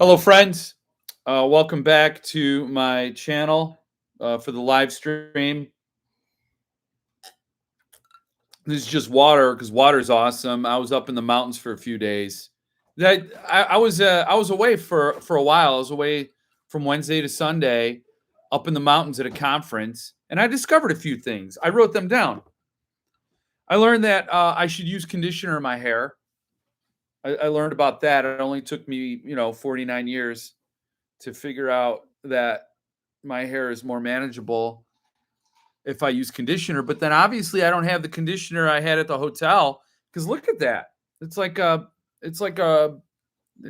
Hello, friends. Welcome back to my channel for the live stream. This is just water because water's awesome. I was up in the mountains for a few days. I was away for a while. I was away from Wednesday to Sunday, up in the mountains at a conference, and I discovered a few things. I wrote them down. I learned that I should use conditioner in my hair. I learned about that. It only took me, 49 years to figure out that my hair is more manageable if I use conditioner. But then obviously I don't have the conditioner I had at the hotel because look at that. It's like a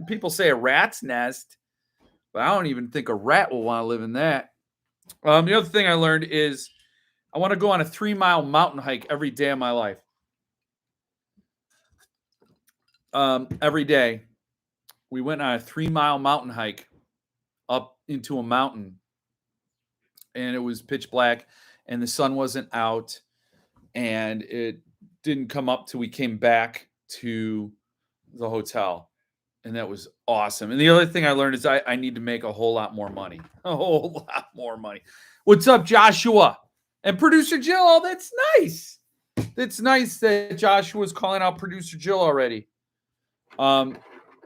people say a rat's nest, but I don't even think a rat will want to live in that. The other thing I learned is I want to go on a 3-mile mountain hike every day of my life. Every day we went on a 3-mile mountain hike up into a mountain, and it was pitch black and the sun wasn't out, and it didn't come up till we came back to the hotel, and that was awesome. And the other thing I learned is I need to make a whole lot more money. A whole lot more money. What's up, Joshua? And producer Jill. Oh, that's nice. That's nice that Joshua's calling out producer Jill already.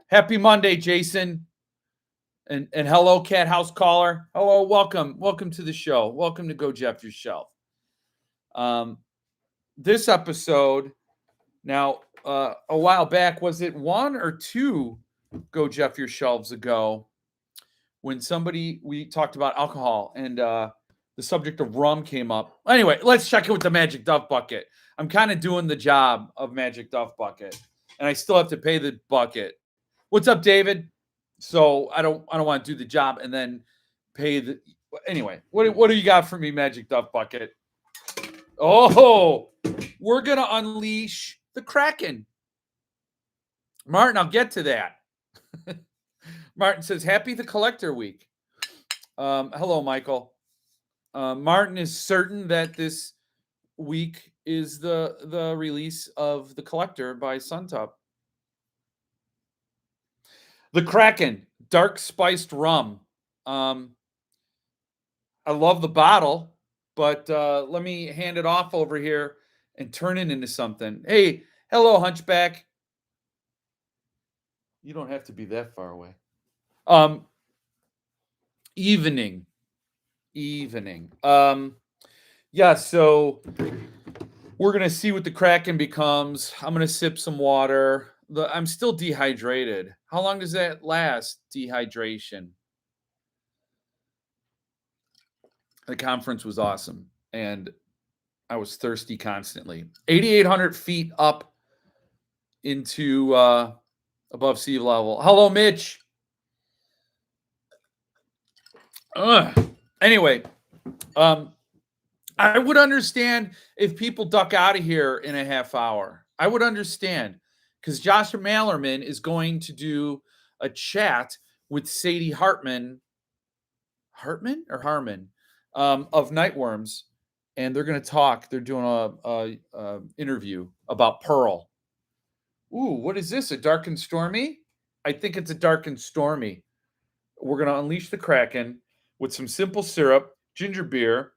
Happy Monday, Jason. And hello, Cat House Caller. Hello, welcome to the show. Welcome to Go Jeff Yourshelf. This episode, now a while back, was it 1 or 2 Go Jeff Yourshelves ago, when we talked about alcohol and the subject of rum came up. Anyway, let's check it with the Magic Duff Bucket. I'm kind of doing the job of Magic Duff Bucket, and I still have to pay the bucket. What's up, David? So I don't want to do the job and then pay the. Anyway, what do you got for me, Magic Duff Bucket? Oh, we're gonna unleash the Kraken. Martin, I'll get to that. Martin says, "Happy the Collector Week." Hello, Michael. Martin is certain that this week is the release of The Collector by Suntup. The Kraken, dark spiced rum. I love the bottle, but let me hand it off over here and turn it into something. Hey, hello, Hunchback. You don't have to be that far away. Evening. Yeah, so we're going to see what the Kraken becomes. I'm going to sip some water. I'm still dehydrated. How long does that last, dehydration? The conference was awesome, and I was thirsty constantly. 8,800 feet up into above sea level. Hello, Mitch. Anyway, I would understand if people duck out of here in a half hour. I would understand, because Josh Mallerman is going to do a chat with Sadie Hartman of Nightworms, and they're going to talk. They're doing a interview about Pearl. Ooh, what is this? A Dark and Stormy? I think it's a Dark and Stormy. We're going to unleash the Kraken with some simple syrup, ginger beer,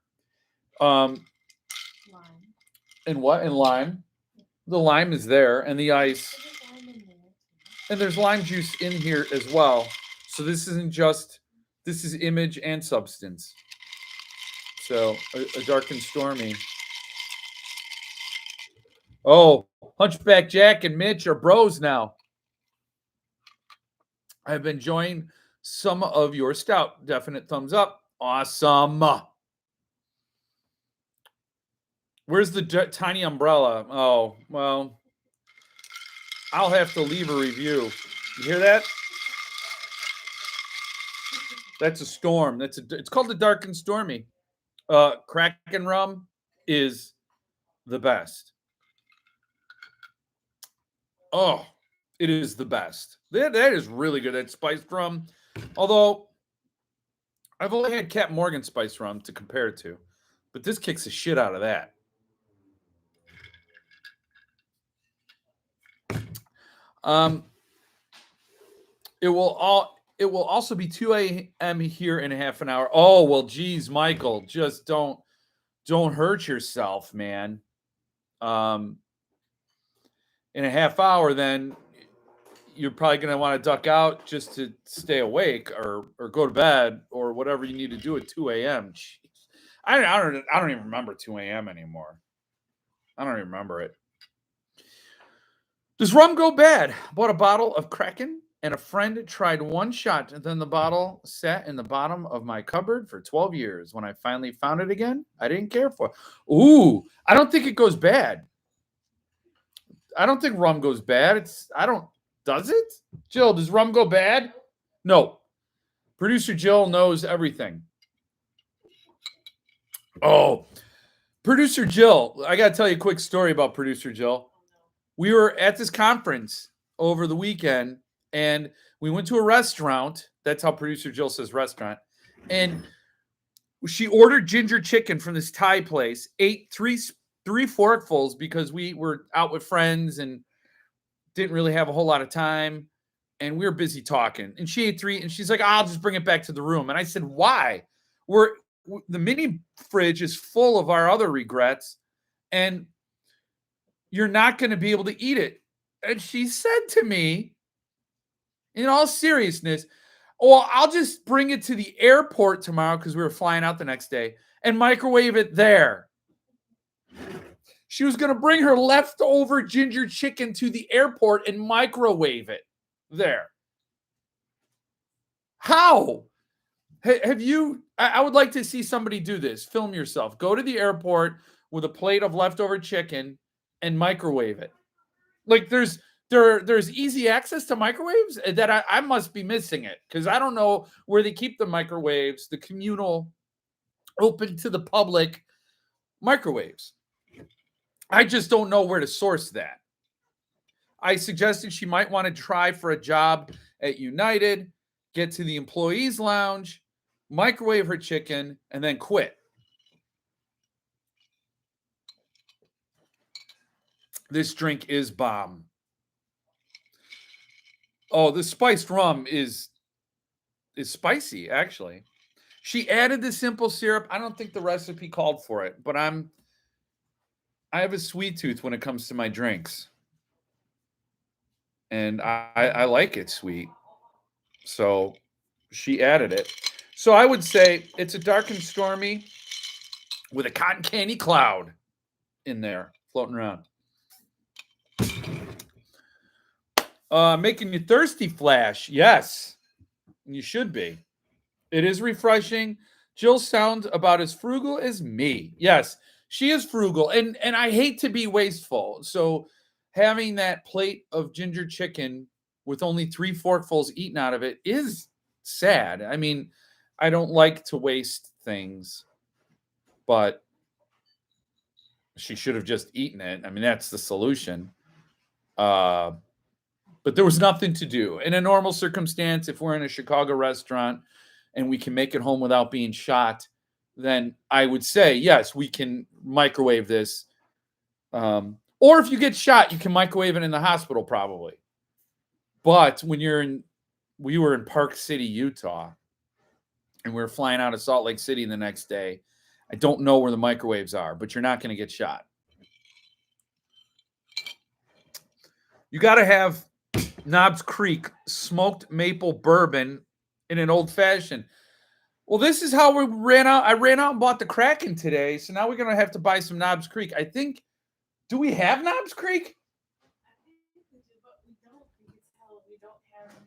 lime. And what? And lime. The lime is there, and the ice. And there's lime juice in here as well. So this isn't just, this is image and substance. So a Dark and Stormy. Oh, Hunchback Jack and Mitch are bros now. I've been enjoying some of your stout. Definite thumbs up. Awesome. Where's the tiny umbrella? Oh, well, I'll have to leave a review. You hear that? That's a storm. It's called the Dark and Stormy. Kraken rum is the best. Oh, it is the best. That is really good. That spiced rum. Although I've only had Captain Morgan spiced rum to compare it to, but this kicks the shit out of that. It will all It will also be 2 a.m. here in a half an hour. Oh, well, geez, Michael, just don't hurt yourself, man. In a half hour, then you're probably going to want to duck out just to stay awake or go to bed or whatever you need to do at 2 a.m. Jeez. I don't even remember 2 a.m. anymore. I don't even remember it. Does rum go bad? Bought a bottle of Kraken and a friend tried one shot, and then the bottle sat in the bottom of my cupboard for 12 years. When I finally found it again, I didn't care for it. Ooh, I don't think it goes bad. I don't think rum goes bad. Does it? Jill, does rum go bad? No. Producer Jill knows everything. Oh, Producer Jill. I got to tell you a quick story about Producer Jill. We were at this conference over the weekend, and we went to a restaurant. That's how Producer Jill says restaurant. And she ordered ginger chicken from this Thai place, ate three forkfuls because we were out with friends and didn't really have a whole lot of time. And we were busy talking. And she ate 3, and she's like, I'll just bring it back to the room. And I said, why? The mini fridge is full of our other regrets, and you're not going to be able to eat it. And she said to me, in all seriousness, well, I'll just bring it to the airport tomorrow because we were flying out the next day and microwave it there. She was going to bring her leftover ginger chicken to the airport and microwave it there. How? Have you? I would like to see somebody do this. Film yourself. Go to the airport with a plate of leftover chicken and microwave it. Like there's easy access to microwaves that I must be missing it because I don't know where they keep the microwaves, the communal, open to the public microwaves. I just don't know where to source that. I suggested she might want to try for a job at United, get to the employees lounge, microwave her chicken, and then quit. This drink is bomb. Oh, the spiced rum is spicy, actually. She added the simple syrup. I don't think the recipe called for it, but I have a sweet tooth when it comes to my drinks. And I like it sweet. So she added it. So I would say it's a Dark and Stormy with a cotton candy cloud in there floating around. Making you thirsty, Flash. Yes, you should be. It is refreshing. Jill sounds about as frugal as me. Yes, she is frugal, and I hate to be wasteful. So having that plate of ginger chicken with only 3 forkfuls eaten out of it is sad. I mean, I don't like to waste things, but she should have just eaten it. I mean, that's the solution. But there was nothing to do. In a normal circumstance, if we're in a Chicago restaurant and we can make it home without being shot, then I would say, yes, we can microwave this. Or if you get shot, you can microwave it in the hospital probably. But when we were in Park City, Utah, and we were flying out of Salt Lake City the next day, I don't know where the microwaves are, but you're not going to get shot. You got to have Knobs Creek smoked maple bourbon in an old fashioned. Well, this is how we ran out. I ran out and bought the Kraken today. So now we're going to have to buy some Knobs Creek. I think, do we have Knobs Creek?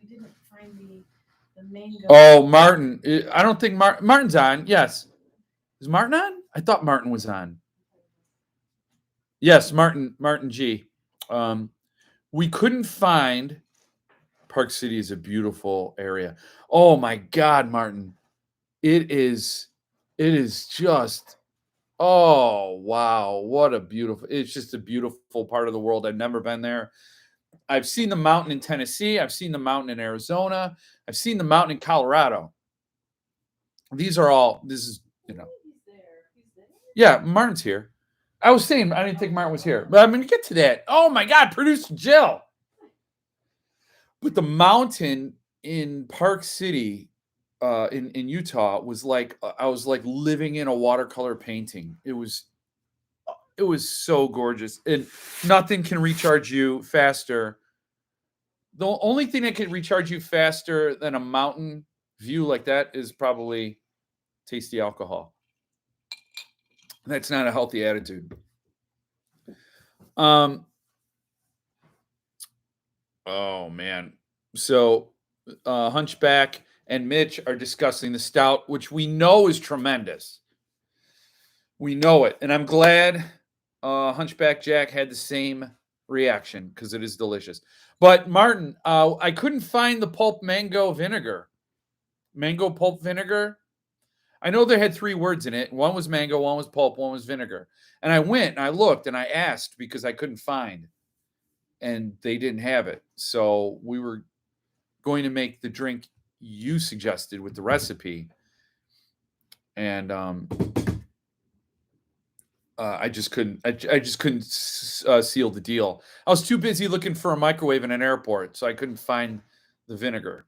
We didn't find the mango. Oh, Martin. I don't think Martin's on. Yes. Is Martin on? I thought Martin was on. Yes, Martin G. We couldn't find. Park City is a beautiful area. Oh my God, Martin. It is just, oh wow, what a beautiful, it's just a beautiful part of the world. I've never been there. I've seen the mountain in Tennessee. I've seen the mountain in Arizona. I've seen the mountain in Colorado. This is, He's there. Yeah, Martin's here. I was saying, I didn't think Martin was here. But I'm going to get to that. Oh my God, producer Jill. But the mountain in Park City, in Utah was like I was like living in a watercolor painting. It was so gorgeous, and nothing can recharge you faster. The only thing that can recharge you faster than a mountain view like that is probably tasty alcohol. That's not a healthy attitude. Oh man. So Hunchback and Mitch are discussing the stout, which we know is tremendous. We know it, and I'm glad Hunchback Jack had the same reaction because it is delicious. But Martin, I couldn't find the pulp mango vinegar. Mango pulp vinegar. I know they had 3 words in it. One was mango, one was pulp, one was vinegar. And I went and I looked and I asked because I couldn't find, and they didn't have it. So we were going to make the drink you suggested with the recipe, and I just couldn't. I just couldn't seal the deal. I was too busy looking for a microwave in an airport, so I couldn't find the vinegar.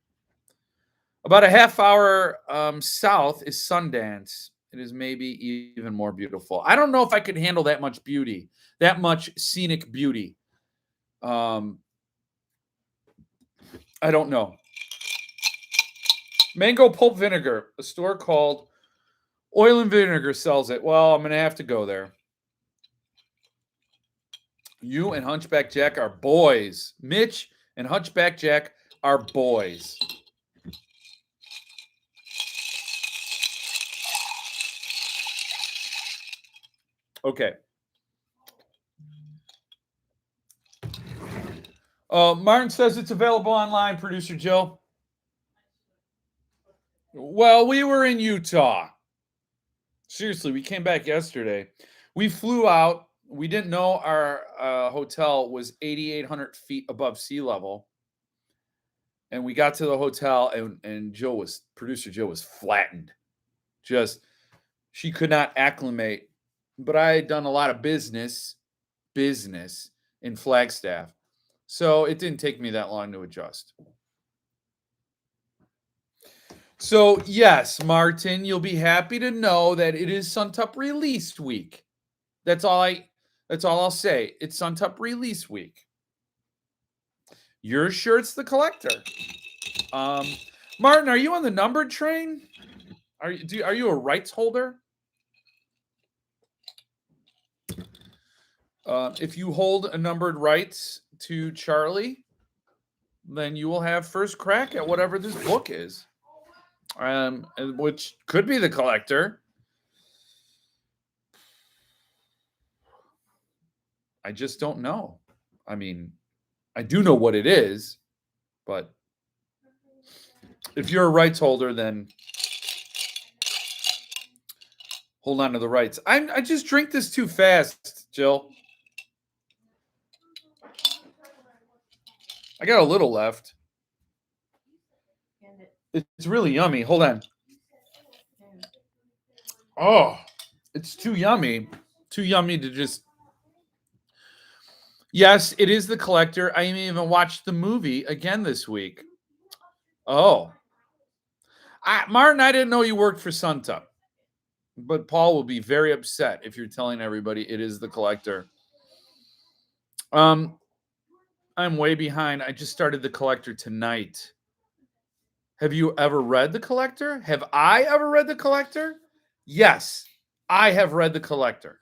About a half hour south is Sundance. It is maybe even more beautiful. I don't know if I could handle that much beauty, that much scenic beauty. I don't know. Mango pulp vinegar. A store called Oil and Vinegar sells it. Well, I'm going to have to go there. You and Hunchback Jack are boys. Mitch and Hunchback Jack are boys. Okay. Martin says it's available online, producer Joe. Well, we were in Utah. Seriously, we came back yesterday. We flew out. We didn't know our hotel was 8,800 feet above sea level. And we got to the hotel, and producer Joe was flattened. She could not acclimate. But I had done a lot of business in Flagstaff. So it didn't take me that long to adjust. So yes, Martin, you'll be happy to know that it is Suntup release week. That's all I'll say. It's Suntup release week. Your shirt's the collector. Martin, are you on the numbered train? Are you a rights holder? If you hold a numbered rights to Charlie, then you will have first crack at whatever this book is, which could be the collector. I just don't know. I mean, I do know what it is, but if you're a rights holder, then hold on to the rights. I just drink this too fast, Jill. I got a little left. It's really yummy. Hold on. Oh, it's too yummy. Too yummy to just... Yes, it is the collector. I even watched the movie again this week. Oh. Martin, I didn't know you worked for Suntup. But Paul will be very upset if you're telling everybody it is the collector. I'm way behind. I just started the collector tonight. Have you ever read the collector? Have I ever read the collector? Yes, I have read the collector.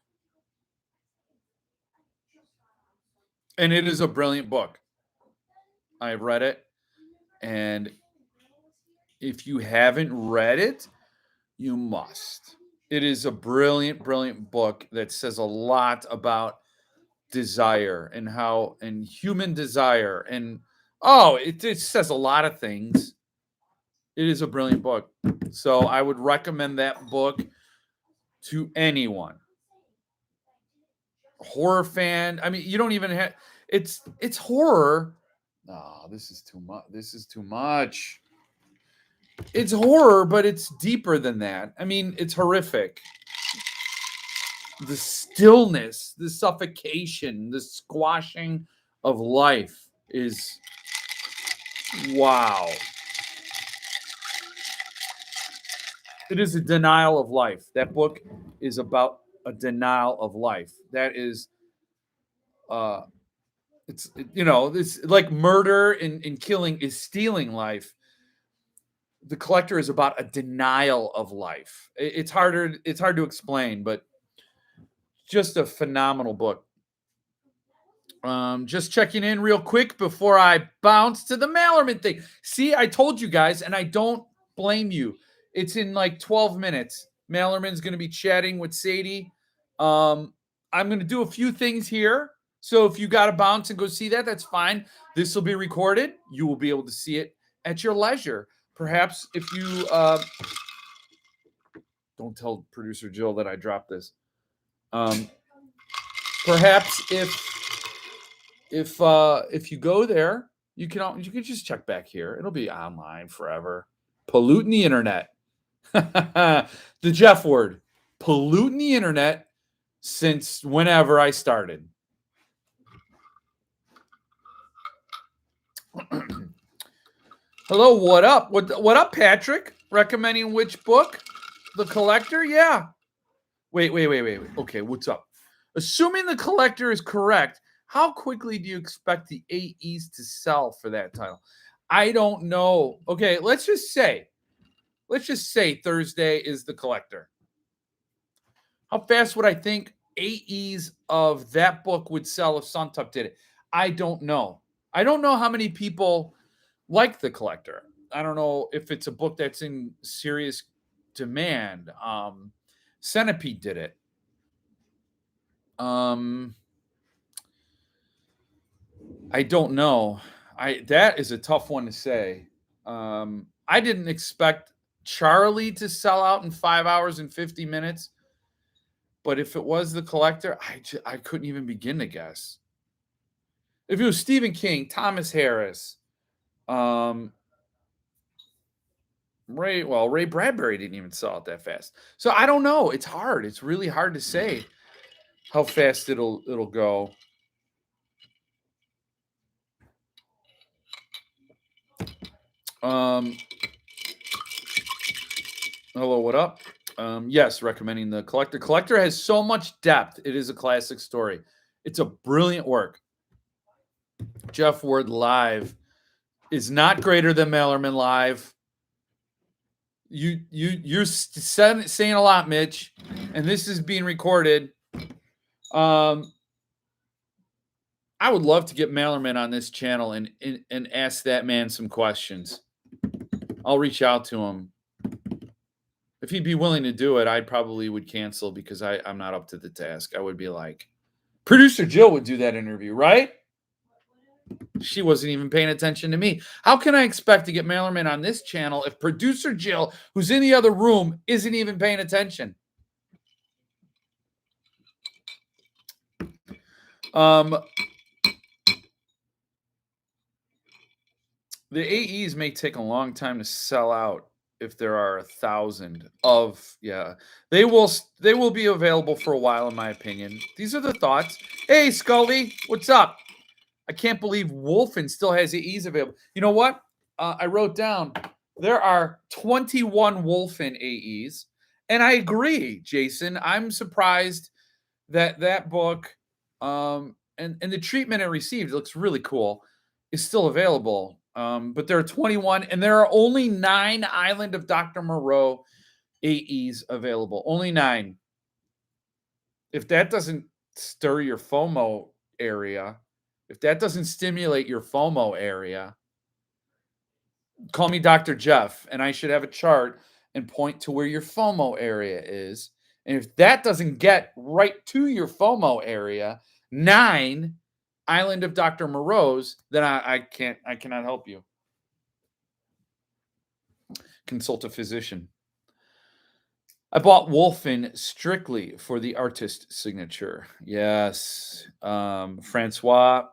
And it is a brilliant book. I have read it. And if you haven't read it, you must. It is a brilliant, brilliant book that says a lot about desire and human desire. And it says a lot of things. It is a brilliant book. So I would recommend that book to anyone. Horror fan. I mean, you don't even have... It's horror. No, this is too much. This is too much. It's horror, but it's deeper than that. I mean, it's horrific. The stillness, the suffocation, the squashing of life is wow. It is a denial of life. That book is about a denial of life. That is, it's like murder and killing is stealing life. The Collector is about a denial of life. It's hard to explain, but just a phenomenal book. Just checking in real quick before I bounce to the Maillerman thing. See, I told you guys, and I don't blame you. It's in like 12 minutes. Maillerman's going to be chatting with Sadie. I'm going to do a few things here. So if you got to bounce and go see that, that's fine. This will be recorded. You will be able to see it at your leisure. Perhaps if you don't tell producer Jill that I dropped this. Perhaps if you go there, you can just check back here. It'll be online forever. Polluting the internet. The Jeff word. Polluting the internet since whenever I started. Hello, what up? What up, Patrick? Recommending which book? The Collector? Yeah. Wait. Okay, what's up? Assuming The Collector is correct, how quickly do you expect the AEs to sell for that title? I don't know. Okay, let's just say Thursday is The Collector. How fast would I think AEs of that book would sell if Suntup did it? I don't know. I don't know how many people like The Collector. I don't know if it's a book that's in serious demand. Centipede did it. I don't know. That is a tough one to say. I didn't expect Charlie to sell out in 5 hours and 50 minutes. But if it was The Collector, I couldn't even begin to guess. If it was Stephen King, Thomas Harris, Ray Bradbury didn't even sell out that fast. So I don't know. It's hard. It's really hard to say how fast it'll go. Hello, what up? Yes, recommending The Collector. Collector has so much depth. It is a classic story. It's a brilliant work. Jeff Ward Live is not greater than Maillerman Live. You're saying a lot, Mitch, and this is being recorded. I would love to get Maillerman on this channel and ask that man some questions. I'll reach out to him. If he'd be willing to do it, I probably would cancel because I'm not up to the task. I would be like, producer Jill would do that interview, right? She wasn't even paying attention to me. How can I expect to get Maillerman on this channel if producer Jill, who's in the other room, isn't even paying attention? The AEs may take a long time to sell out if there are 1,000 of, they will be available for a while, in my opinion. These are the thoughts. Hey, Scully, what's up? I can't believe Wolfen still has AEs available. You know what? I wrote down there are 21 Wolfen AEs, and I agree, Jason. I'm surprised that book and the treatment it received, it looks really cool, is still available. But there are 21, and there are only 9 Island of Dr. Moreau AEs available. Only 9. If that doesn't stir your FOMO area, if that doesn't stimulate your FOMO area, call me Dr. Jeff, and I should have a chart and point to where your FOMO area is. And if that doesn't get right to your FOMO area, 9 Island of Dr. Moreau's, then I cannot help you. Consult a physician. I bought Wolfen strictly for the artist signature. Yes. Francois.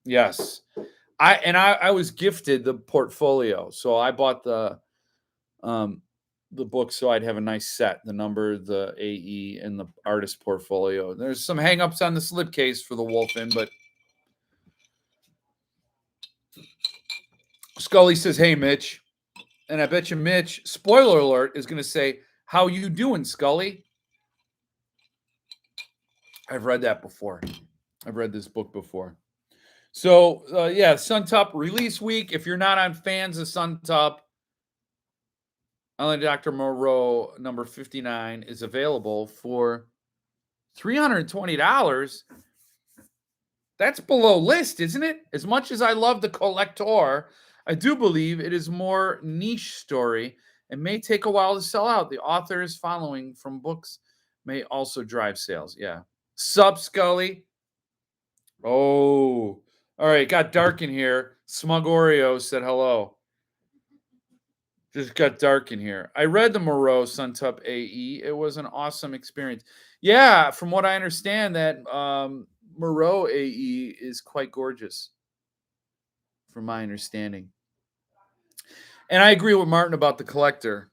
Yes. I was gifted the portfolio. So I bought the book so I'd have a nice set, the number, the AE, and the artist portfolio. There's some hang-ups on the slipcase for the Wolfen, but Scully says, hey, Mitch. And I bet you Mitch, spoiler alert, is going to say, "How you doing, Scully?" I've read that before. I've read this book before. So, yeah, Suntup release week. If you're not on fans of Suntup, Island Dr. Moreau number 59 is available for $320. That's below list, isn't it? As much as I love the collector, I do believe it is more niche story and may take a while to sell out. The author's following from books may also drive sales. Yeah. Sup, Scully? Oh, all right. Got dark in here. Smug Oreo said hello. Just got dark in here. I read the Moreau Suntup AE. It was an awesome experience. Yeah, from what I understand, that Moreau AE is quite gorgeous, from my understanding. And I agree with Martin about the collector.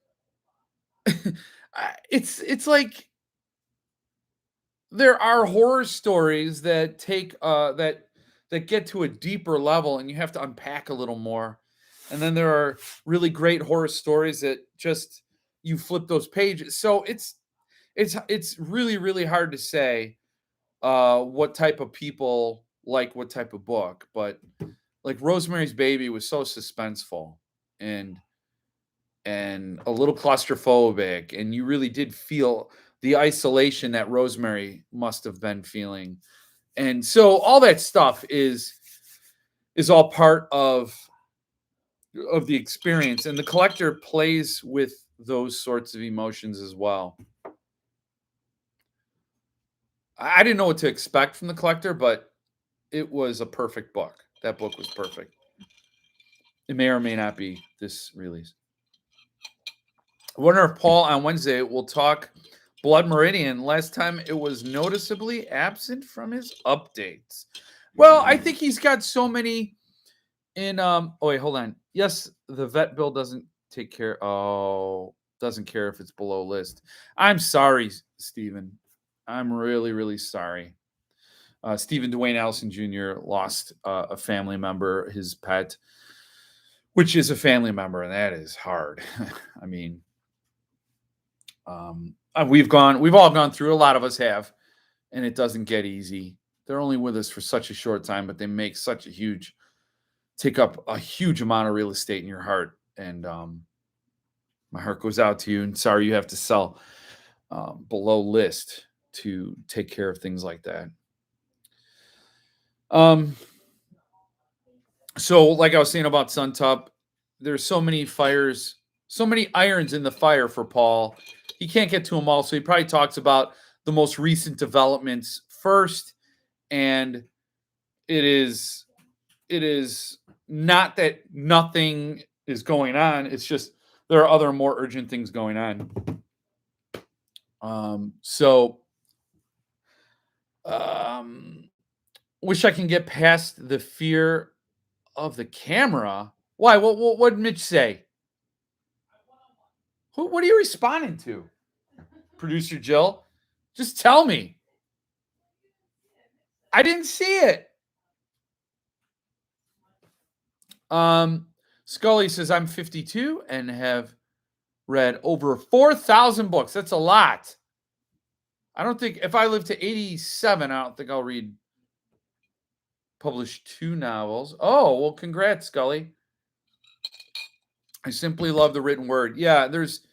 It's like there are horror stories that take that get to a deeper level, and you have to unpack a little more. And then there are really great horror stories that just you flip those pages. So it's really, really hard to say what type of people like what type of book. But like Rosemary's Baby was so suspenseful and a little claustrophobic, and you really did feel the isolation that Rosemary must have been feeling. And so all that stuff is all part of the experience, and the collector plays with those sorts of emotions as well. I didn't know what to expect from the collector, but it was a perfect book. That book was perfect. It may or may not be this release. I wonder if Paul on Wednesday will talk Blood Meridian. Last time it was noticeably absent from his updates. Well, I think he's got so many in oh wait, hold on. Yes, the vet bill doesn't take care. Oh, doesn't care if it's below list. I'm sorry, Stephen. I'm really, really sorry. Stephen Dwayne Allison Jr. lost a family member, his pet, which is a family member, and that is hard. I mean, we've all gone through. A lot of us have, and it doesn't get easy. They're only with us for such a short time, but they make such a take up a huge amount of real estate in your heart. And my heart goes out to you, and sorry you have to sell below list to take care of things like that. So like I was saying about Suntup, there's so many fires, so many irons in the fire for Paul. He can't get to them all, so he probably talks about the most recent developments first. And it is not that nothing is going on. It's just there are other more urgent things going on. Wish I can get past the fear of the camera. Why? What did Mitch say? What are you responding to? Producer Jill? Just tell me. I didn't see it. Scully says, I'm 52 and have read over 4,000 books. That's a lot. I don't think, if I live to 87, I don't think I'll publish 2 novels. Oh, well, congrats, Scully. I simply love the written word. Yeah, there's,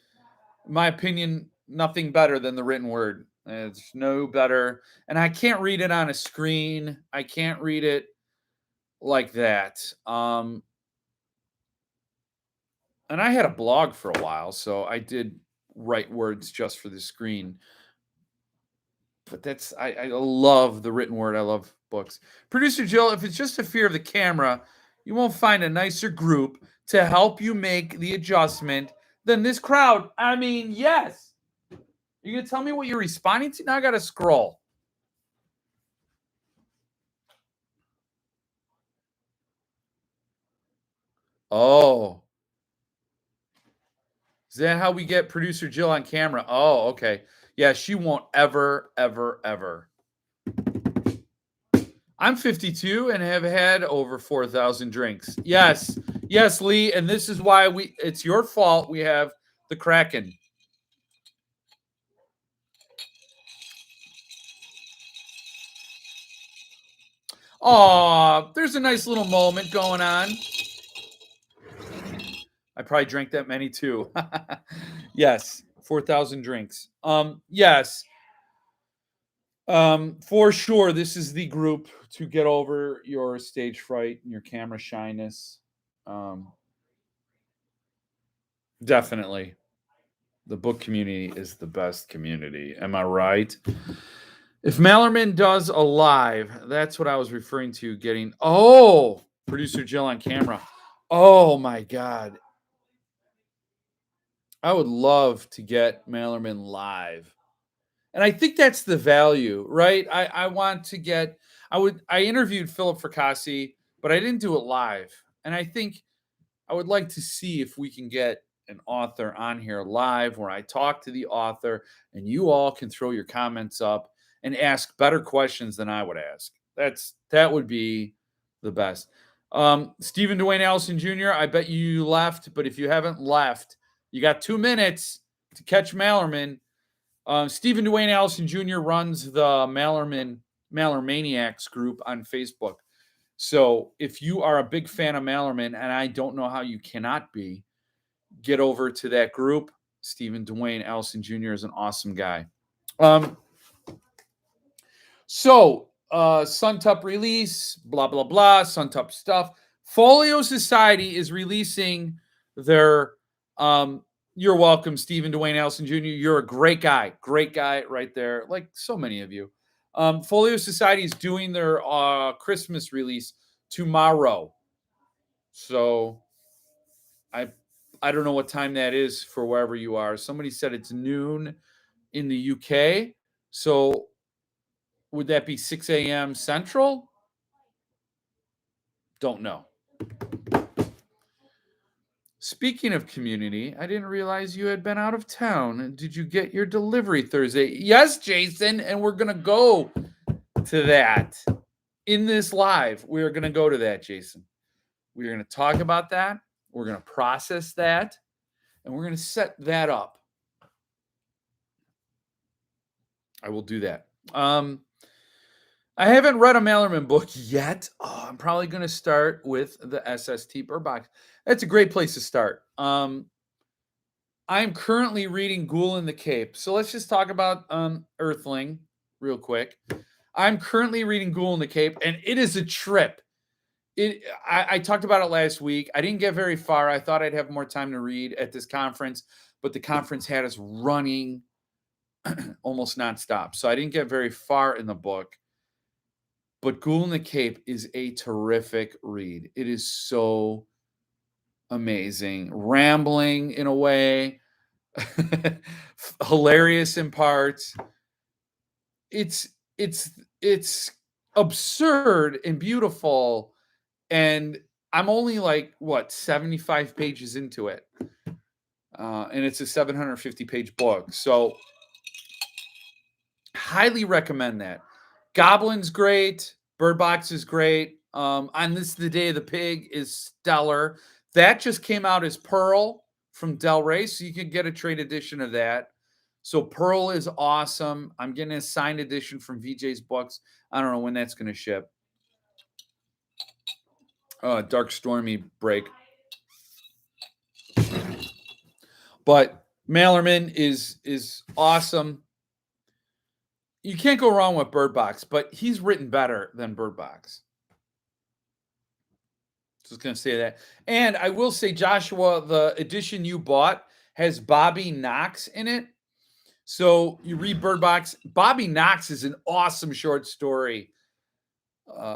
in my opinion, nothing better than the written word. It's no better. And I can't read it on a screen. I can't read it like that. And I had a blog for a while, so I did write words just for the screen. But I love the written word. I love books. Producer Jill, if it's just a fear of the camera, you won't find a nicer group to help you make the adjustment than this crowd. I mean, yes. You gonna tell me what you're responding to? Now I gotta scroll. Oh. Is that how we get producer Jill on camera? Oh, okay. Yeah, she won't ever, ever, ever. I'm 52 and have had over 4,000 drinks. Yes, Yes, Lee, and this is why it's your fault we have the Kraken. Aw, there's a nice little moment going on. I probably drank that many too. Yes, 4,000 drinks. Yes. For sure, this is the group to get over your stage fright and your camera shyness. Definitely. The book community is the best community. Am I right? If Mallerman does a live, that's what I was referring to getting. Oh, producer Jill on camera. Oh my God. I would love to get Mallerman live. And I think that's the value, right? I want to get, I interviewed Philip Fracassi, but I didn't do it live. And I think I would like to see if we can get an author on here live where I talk to the author and you all can throw your comments up and ask better questions than I would ask. That would be the best. Stephen Dwayne Allison Jr., I bet you left, but if you haven't left, you got 2 minutes to catch Mallerman. Stephen Dwayne Allison Jr. runs the Mallermaniacs group on Facebook. So if you are a big fan of Mallerman, and I don't know how you cannot be, get over to that group. Stephen Dwayne Allison Jr. is an awesome guy. Suntup release, blah, blah, blah, Suntup stuff. Folio Society is releasing their, you're welcome, Stephen Dwayne Allison Jr. You're a great guy right there, like so many of you. Folio Society is doing their Christmas release tomorrow. So I don't know what time that is for wherever you are. Somebody said it's noon in the UK. So would that be 6 a.m. Central? Don't know. Speaking of community, I didn't realize you had been out of town. Did you get your delivery Thursday? Yes, Jason, and we're going to go to that in this live. We're going to go to that, Jason. We're going to talk about that. We're going to process that, and we're going to set that up. I will do that. I haven't read a Mallerman book yet. I'm probably going to start with the SST Bird Box. That's a great place to start. I'm currently reading Ghoul in the Cape. So let's just talk about Earthling real quick. I'm currently reading Ghoul in the Cape, and it is a trip. I talked about it last week. I didn't get very far. I thought I'd have more time to read at this conference, but the conference had us running almost nonstop. So I didn't get very far in the book. But Ghoul in the Cape is a terrific read. It is so amazing. Rambling in a way. Hilarious in parts. It's absurd and beautiful. And I'm only 75 pages into it. And it's a 750-page book. So highly recommend that. Goblin's great. Bird Box is great. On This the Day of the Pig is stellar. That just came out as Pearl from Del Rey, so you can get a trade edition of that. So Pearl is awesome. I'm getting a signed edition from VJ's Books. I don't know when that's going to ship. Dark Stormy break. But Mallerman is awesome. You can't go wrong with Bird Box, but he's written better than Bird Box. Just going to say that. And I will say, Joshua, the edition you bought has Bobby Knox in it. So you read Bird Box. Bobby Knox is an awesome short story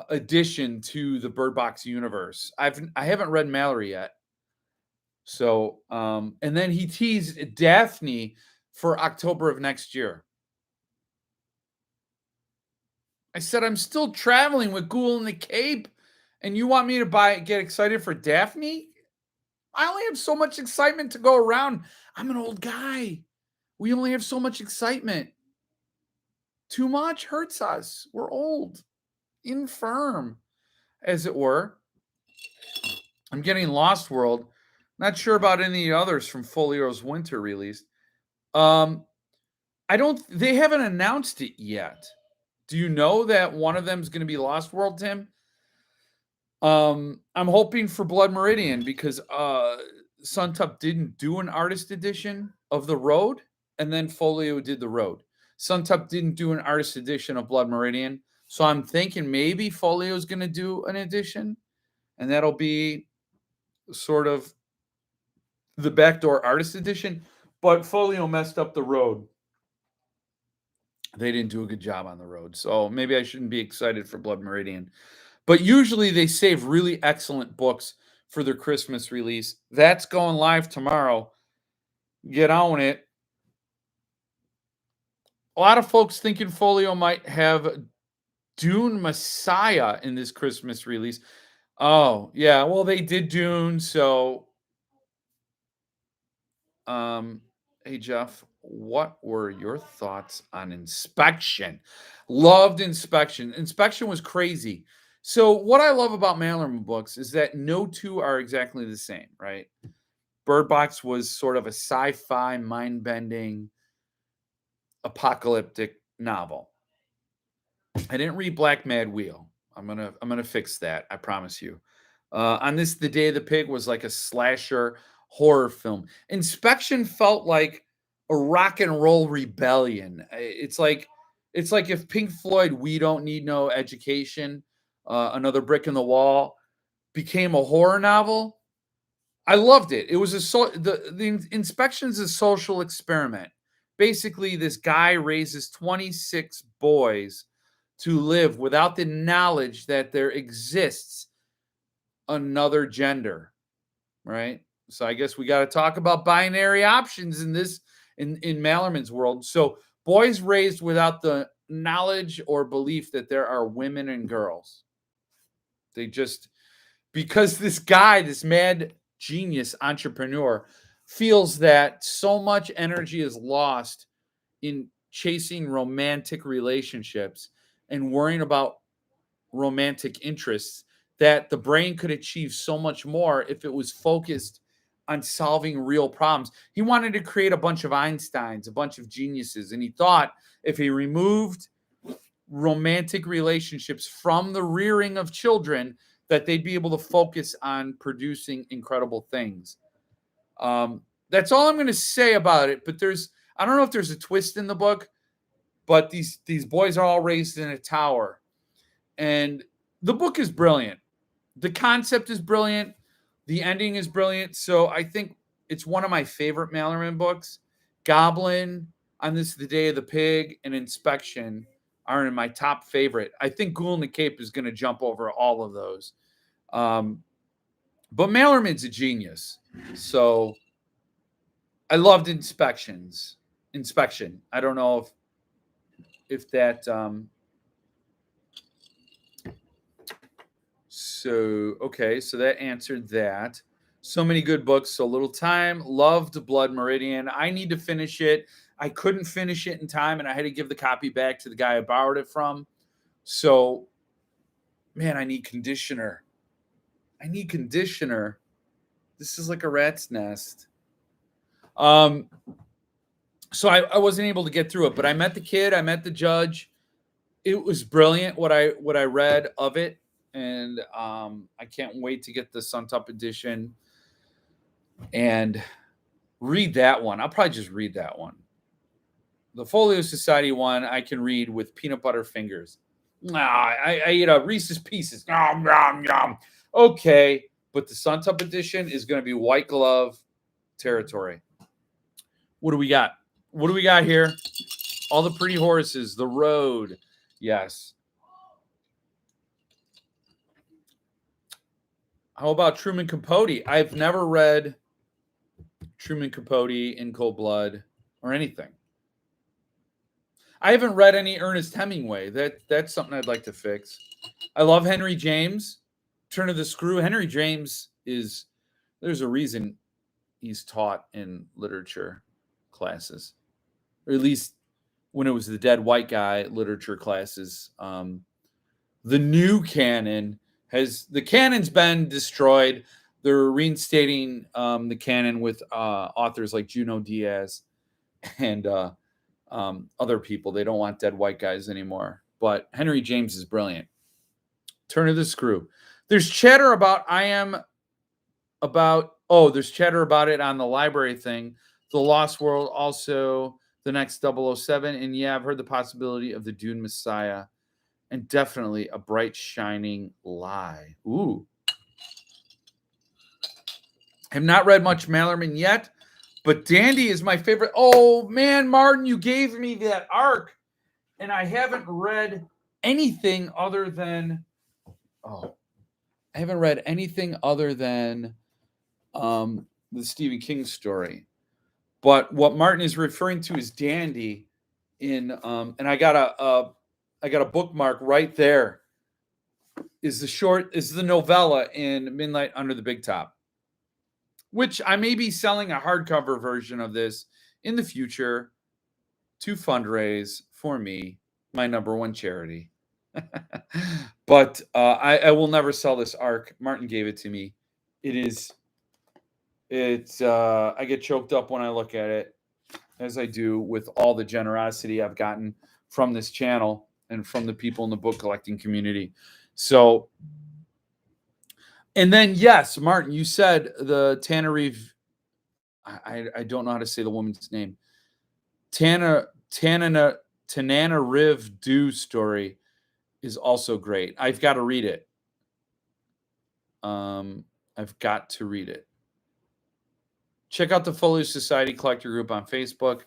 addition to the Bird Box universe. I haven't read Mallory yet. So, and then he teased Daphne for October of next year. I said, I'm still traveling with Ghoul in the Cape, and you want me to get excited for Daphne? I only have so much excitement to go around. I'm an old guy. We only have so much excitement. Too much hurts us. We're old, infirm, as it were. I'm getting Lost World. Not sure about any of the others from Folio's winter release. They haven't announced it yet. Do you know that one of them is going to be Lost World, Tim? I'm hoping for Blood Meridian because Suntup didn't do an artist edition of The Road, and then Folio did The Road. Suntup didn't do an artist edition of Blood Meridian, so I'm thinking maybe Folio is going to do an edition, and that'll be sort of the backdoor artist edition. But Folio messed up The Road. They didn't do a good job on The Road, so maybe I shouldn't be excited for Blood Meridian. But usually they save really excellent books for their Christmas release. That's going live tomorrow. Get on it. A lot of folks thinking Folio might have Dune Messiah in this Christmas release. Oh, yeah. Well, they did Dune, so hey Jeff, what were your thoughts on Inspection? Loved Inspection. Inspection was crazy. So what I love about Malerman books is that no two are exactly the same, right? Bird Box was sort of a sci-fi, mind-bending, apocalyptic novel. I didn't read Black Mad Wheel. I'm gonna fix that. I promise you. On this, The Day of the Pig was like a slasher horror film. Inspection felt like a rock and roll rebellion. It's like if Pink Floyd, We Don't Need No Education, Another Brick in the Wall, became a horror novel. I loved it. It was the Inspection's a social experiment. Basically, this guy raises 26 boys to live without the knowledge that there exists another gender, right? So I guess we got to talk about binary options in Malerman's world. So boys raised without the knowledge or belief that there are women and girls. They just, because this guy, this mad genius entrepreneur, feels that so much energy is lost in chasing romantic relationships and worrying about romantic interests that the brain could achieve so much more if it was focused on solving real problems. He wanted to create a bunch of Einsteins, a bunch of geniuses, and he thought if he removed romantic relationships from the rearing of children, that they'd be able to focus on producing incredible things. That's all I'm going to say about it. But I don't know if there's a twist in the book, but these boys are all raised in a tower. And the book is brilliant. The concept is brilliant. The ending is brilliant. So I think it's one of my favorite Malerman books. Goblin, On This The Day of the Pig, and Inspection are in my top favorite. I think Ghoul in the Cape is going to jump over all of those. But Malerman's a genius. So I loved Inspection. I don't know if that so that answered that. So many good books, so little time. Loved Blood Meridian. I need to finish it. I couldn't finish it in time, and I had to give the copy back to the guy I borrowed it from. So, man, I need conditioner. This is like a rat's nest. So I wasn't able to get through it, but I met the kid. I met the judge. It was brilliant what I read of it. And I can't wait to get the Suntup edition and read that one. I'll probably just read that one. The Folio Society one I can read with peanut butter fingers. I ate a Reese's Pieces. Nom, nom, nom. Okay, but the Suntup edition is going to be white glove territory. What do we got? What do we got here? All the Pretty Horses, The Road. Yes. How about Truman Capote? I've never read Truman Capote, In Cold Blood, or anything. I haven't read any Ernest Hemingway. That's something I'd like to fix. I love Henry James. Turn of the Screw. Henry James there's a reason he's taught in literature classes, or at least when it was the dead white guy literature classes. The new canon the canon's been destroyed. they're reinstating the canon with authors like Junot Diaz and other people. They don't want dead white guys anymore. But Henry James is brilliant. Turn of the Screw. There's chatter about there's chatter about it on the library thing. The Lost World, also the next 007. And yeah, I've heard the possibility of the Dune Messiah. And definitely a bright, shining lie. Ooh. Have not read much Mallerman yet, but Dandy is my favorite. Oh, man, Martin, you gave me that arc. And I haven't read anything other than... I haven't read anything other than the Stephen King story. But what Martin is referring to is Dandy in... and I got a bookmark right there. Is the novella in Midnight Under the Big Top, which I may be selling a hardcover version of this in the future to fundraise for me, my number one charity. But I will never sell this arc. Martin gave it to me. I get choked up when I look at it, as I do with all the generosity I've gotten from this channel and from the people in the book collecting community. So, and then, yes, Martin, you said the Tananarive, I don't know how to say the woman's name. Tananarive Dew story is also great. I've got to read it. I've got to read it. Check out the Folio Society Collector Group on Facebook.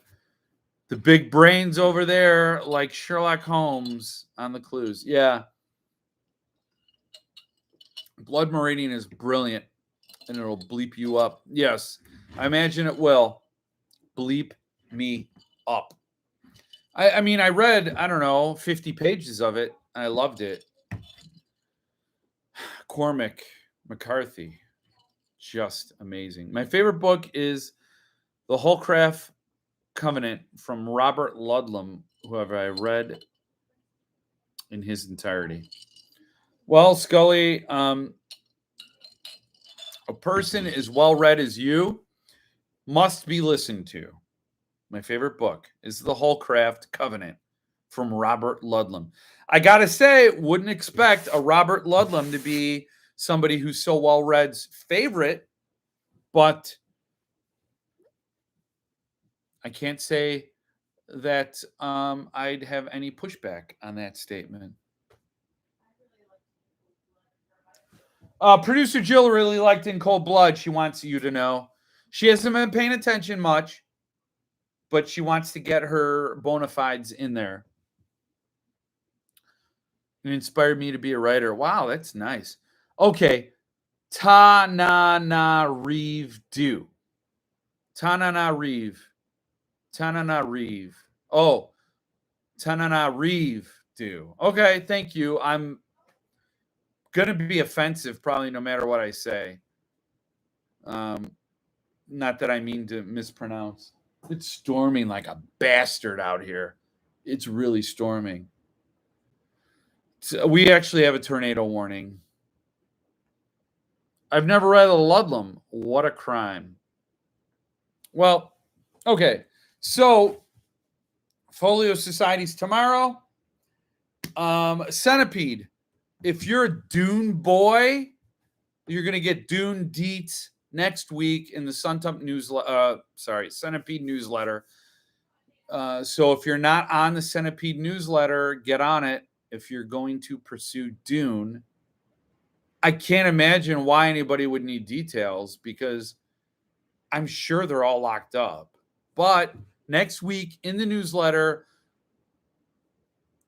The big brains over there, like Sherlock Holmes on the clues. Yeah. Blood Meridian is brilliant, and it'll bleep you up. Yes, I imagine it will. Bleep me up. I mean, I read, 50 pages of it. I loved it. Cormac McCarthy. Just amazing. My favorite book is The Holcraft Covenant from Robert Ludlum, whoever I read in his entirety. Well, Scully, a person as well read as you must be listened to. My favorite book is The Holcraft Covenant from Robert Ludlum. I got to say, wouldn't expect a Robert Ludlum to be somebody who's so well read's favorite, but I can't say that I'd have any pushback on that statement. Producer Jill really liked In Cold Blood. She wants you to know. She hasn't been paying attention much, but she wants to get her bona fides in there. It inspired me to be a writer. Wow, that's nice. Okay. Tananarive Dew. Tananarive. Oh, Tananarive Dew. Okay, thank you. I'm going to be offensive probably no matter what I say. Not that I mean to mispronounce. It's storming like a bastard out here. It's really storming. So we actually have a tornado warning. I've never read a Ludlum. What a crime. Well, okay. So, Folio Societies tomorrow. Centipede. If you're a Dune boy, you're going to get Dune deets next week in the Suntup Centipede newsletter. So if you're not on the Centipede newsletter, get on it if you're going to pursue Dune. I can't imagine why anybody would need details because I'm sure they're all locked up. But next week in the newsletter,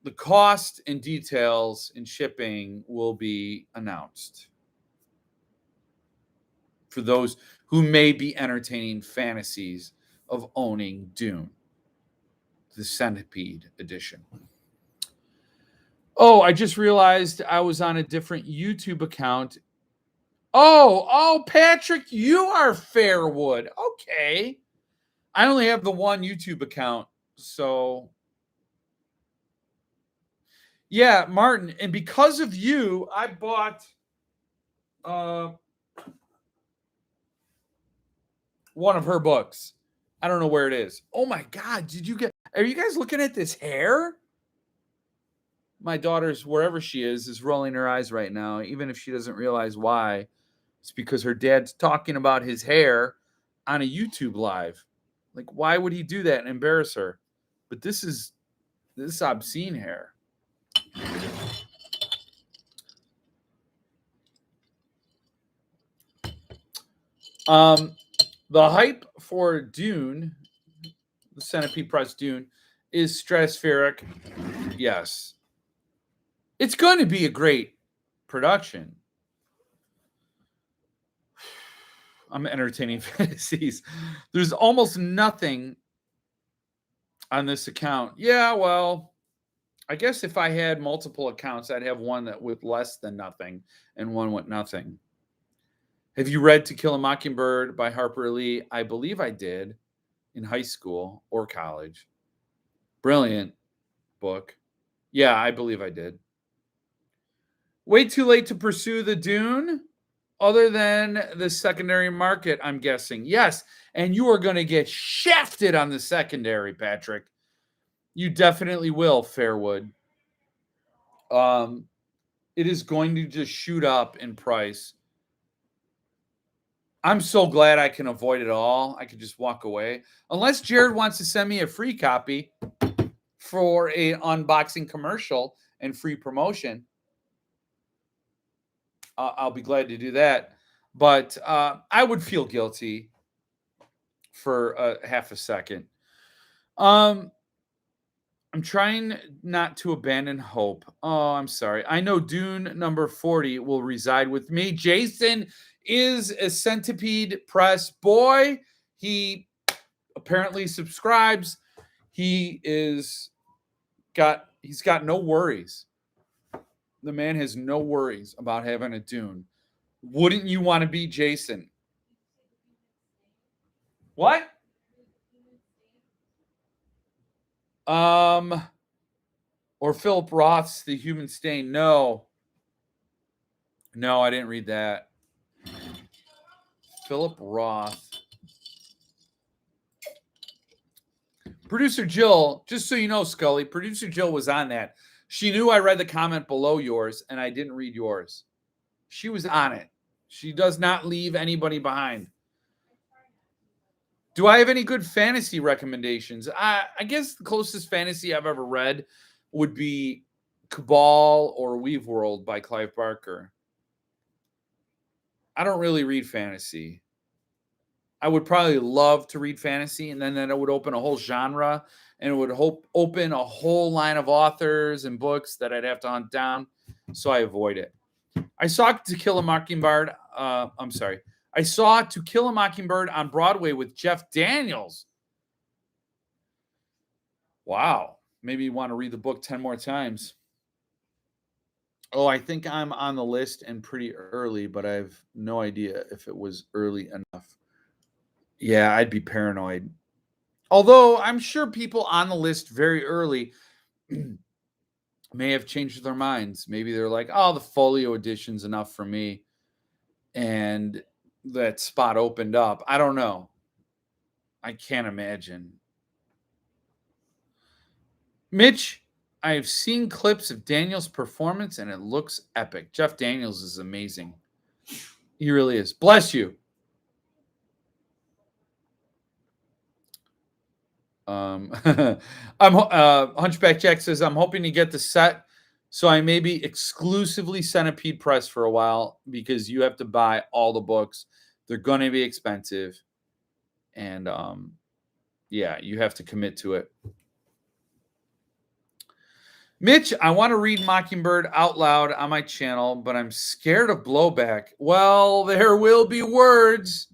the cost and details and shipping will be announced for those who may be entertaining fantasies of owning Dune, the Centipede edition. Oh, I just realized I was on a different YouTube account. Oh, Patrick, you are Fairwood. Okay. I only have the one YouTube account, so yeah, Martin, and because of you, I bought one of her books. I don't know where it is. Oh my God. Are you guys looking at this hair? My daughter's, wherever she is rolling her eyes right now, even if she doesn't realize why. It's because her dad's talking about his hair on a YouTube live. Like, why would he do that and embarrass her? But this is obscene hair. The hype for Dune, the Centipede Press Dune, is stratospheric. Yes. It's going to be a great production. I'm entertaining fantasies. There's almost nothing on this account. Yeah, well, I guess if I had multiple accounts, I'd have one that with less than nothing and one with nothing. Have you read To Kill a Mockingbird by Harper Lee? I believe I did in high school or college. Brilliant book. Yeah, I believe I did. Way too late to pursue the Dune, other than the secondary market, I'm guessing. Yes, and you are going to get shafted on the secondary, Patrick. You definitely will, Fairwood. It is going to just shoot up in price. I'm so glad I can avoid it all. I could just walk away. Unless Jared wants to send me a free copy for a unboxing commercial and free promotion, I'll be glad to do that. But I would feel guilty for half a second. I'm trying not to abandon hope. Oh, I'm sorry. I know Dune number 40 will reside with me. Jason is a Centipede Press boy. He apparently subscribes. He's got no worries. The man has no worries about having a Dune. Wouldn't you want to be Jason? What? Or Philip Roth's The Human Stain. No, I didn't read that. Philip Roth. Producer Jill, just so you know, Scully, producer Jill was on that. She knew I read the comment below yours, and I didn't read yours. She was on it. She does not leave anybody behind. Do I have any good fantasy recommendations? I guess the closest fantasy I've ever read would be Cabal or Weave World by Clive Barker. I don't really read fantasy. I would probably love to read fantasy, and then it would open a whole genre, and it would open a whole line of authors and books that I'd have to hunt down, so I avoid it. I saw To Kill a Mockingbird. I saw To Kill a Mockingbird on Broadway with Jeff Daniels. Wow. Maybe you want to read the book 10 more times. Oh, I think I'm on the list and pretty early, but I have no idea if it was early enough. Yeah, I'd be paranoid. Although I'm sure people on the list very early may have changed their minds. Maybe they're like, oh, the folio edition's enough for me. And that spot opened up. I don't know. I can't imagine. Mitch, I've seen clips of Daniel's performance and it looks epic. Jeff Daniels is amazing. He really is. Bless you. Hunchback Jack says, I'm hoping to get the set so I may be exclusively Centipede Press for a while because you have to buy all the books. They're going to be expensive. And yeah, you have to commit to it. Mitch, I want to read Mockingbird out loud on my channel, but I'm scared of blowback. Well, there will be words.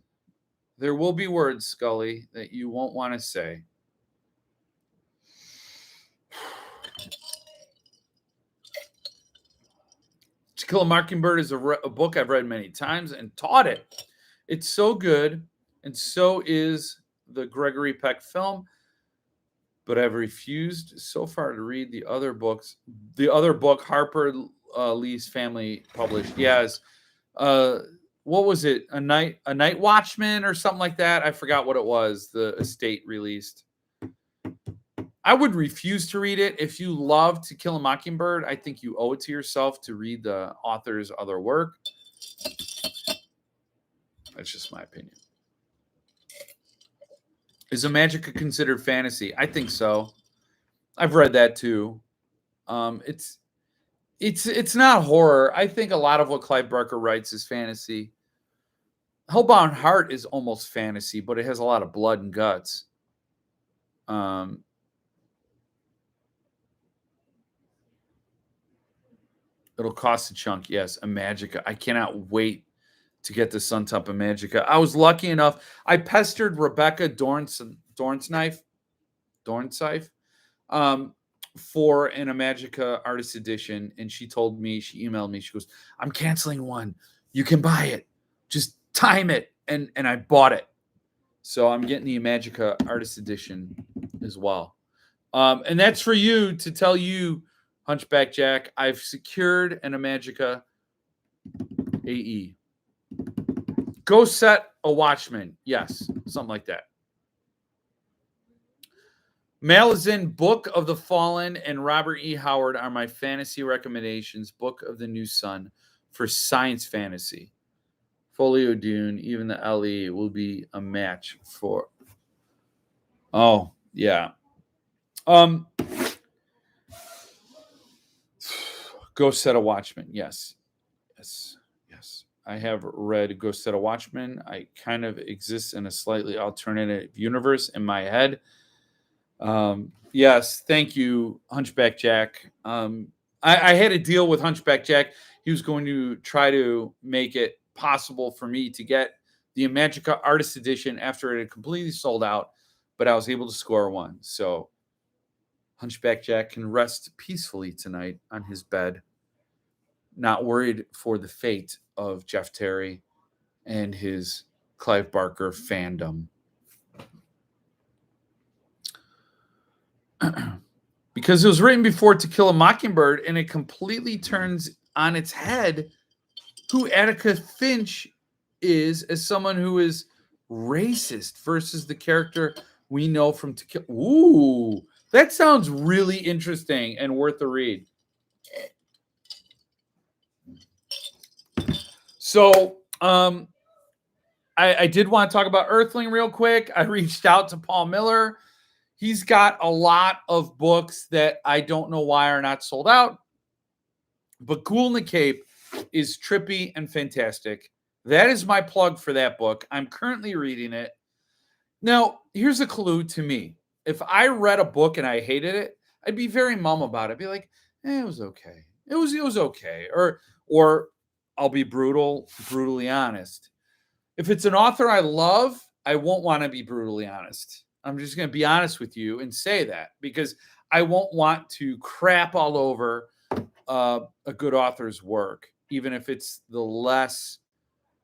There will be words, Scully, that you won't want to say. To Kill a Mockingbird is a book I've read many times and taught it. It's so good, and so is the Gregory Peck film, but I've refused so far to read the other books. The other book Harper Lee's family published. Yes. What what was it? A night watchman or something like that. I forgot what it was. The estate released. I would refuse to read it. If you love To Kill a Mockingbird, I think you owe it to yourself to read the author's other work. That's just my opinion. Is Magica considered fantasy? I think so. I've read that too. It's not horror. I think a lot of what Clive Barker writes is fantasy. Hellbound Heart is almost fantasy, but it has a lot of blood and guts. It'll cost a chunk. Yes, a Magica. I cannot wait to get the Suntup Magica. I was lucky enough. I pestered Rebecca Dornsife for an Magica artist edition, and she emailed me, she goes, "I'm canceling one. You can buy it. Just time it." And I bought it. So I'm getting the Magica artist edition as well. And that's for you to tell you, Hunchback Jack, I've secured an Magica AE. Go Set a Watchman. Yes, something like that. Malazan, Book of the Fallen, and Robert E. Howard are my fantasy recommendations. Book of the New Sun for science fantasy. Folio Dune, even the LE will be a match for. Oh, yeah. Go Set a Watchman. Yes. I have read Go Set a Watchman. I kind of exist in a slightly alternative universe in my head. Yes, thank you, Hunchback Jack. I had a deal with Hunchback Jack. He was going to try to make it possible for me to get the Magica Artist Edition after it had completely sold out, but I was able to score one. So Hunchback Jack can rest peacefully tonight on his bed, not worried for the fate of Jeff Terry and his Clive Barker fandom. Because it was written before To Kill a Mockingbird, and it completely turns on its head who Attica Finch is as someone who is racist versus the character we know from To Kill. Ooh, that sounds really interesting and worth a read. So, I did want to talk about Earthling real quick. I reached out to Paul Miller. He's got a lot of books that I don't know why are not sold out. But Ghoul in the Cape is trippy and fantastic. That is my plug for that book. I'm currently reading it. Now, here's a clue to me. If I read a book and I hated it, I'd be very mum about it. I'd be like, it was okay. It was okay. Or I'll be brutally honest. If it's an author I love, I won't want to be brutally honest. I'm just going to be honest with you and say that because I won't want to crap all over a good author's work, even if it's the less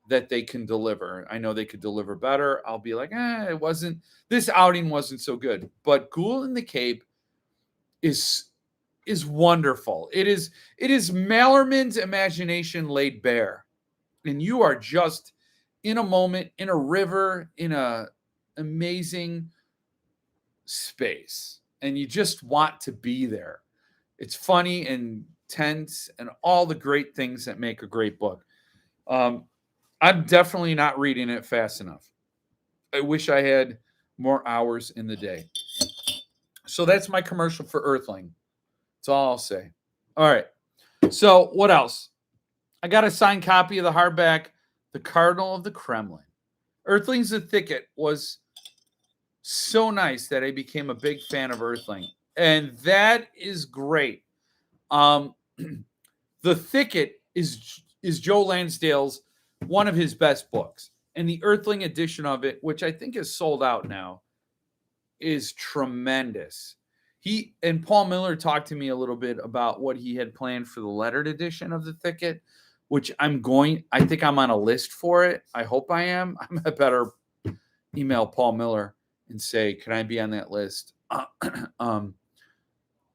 that they can deliver. I know they could deliver better. I'll be like, this outing wasn't so good. But Ghoul in the Cape is wonderful. It is Mallerman's imagination laid bare. And you are just in a moment, in a river, in a amazing space, and you just want to be there. It's funny and tense and all the great things that make a great book. I'm definitely not reading it fast enough. I wish I had more hours in the day. So that's my commercial for Earthling. That's all I'll say. All right. So what else? I got a signed copy of the hardback, The Cardinal of the Kremlin. Earthlings the Thicket was so nice that I became a big fan of Earthling. And that is great. The Thicket is Joe Lansdale's one of his best books. And the Earthling edition of it, which I think is sold out now, is tremendous. He and Paul Miller talked to me a little bit about what he had planned for the lettered edition of The Thicket, which I think I'm on a list for it. I hope I am. I better email Paul Miller and say, can I be on that list?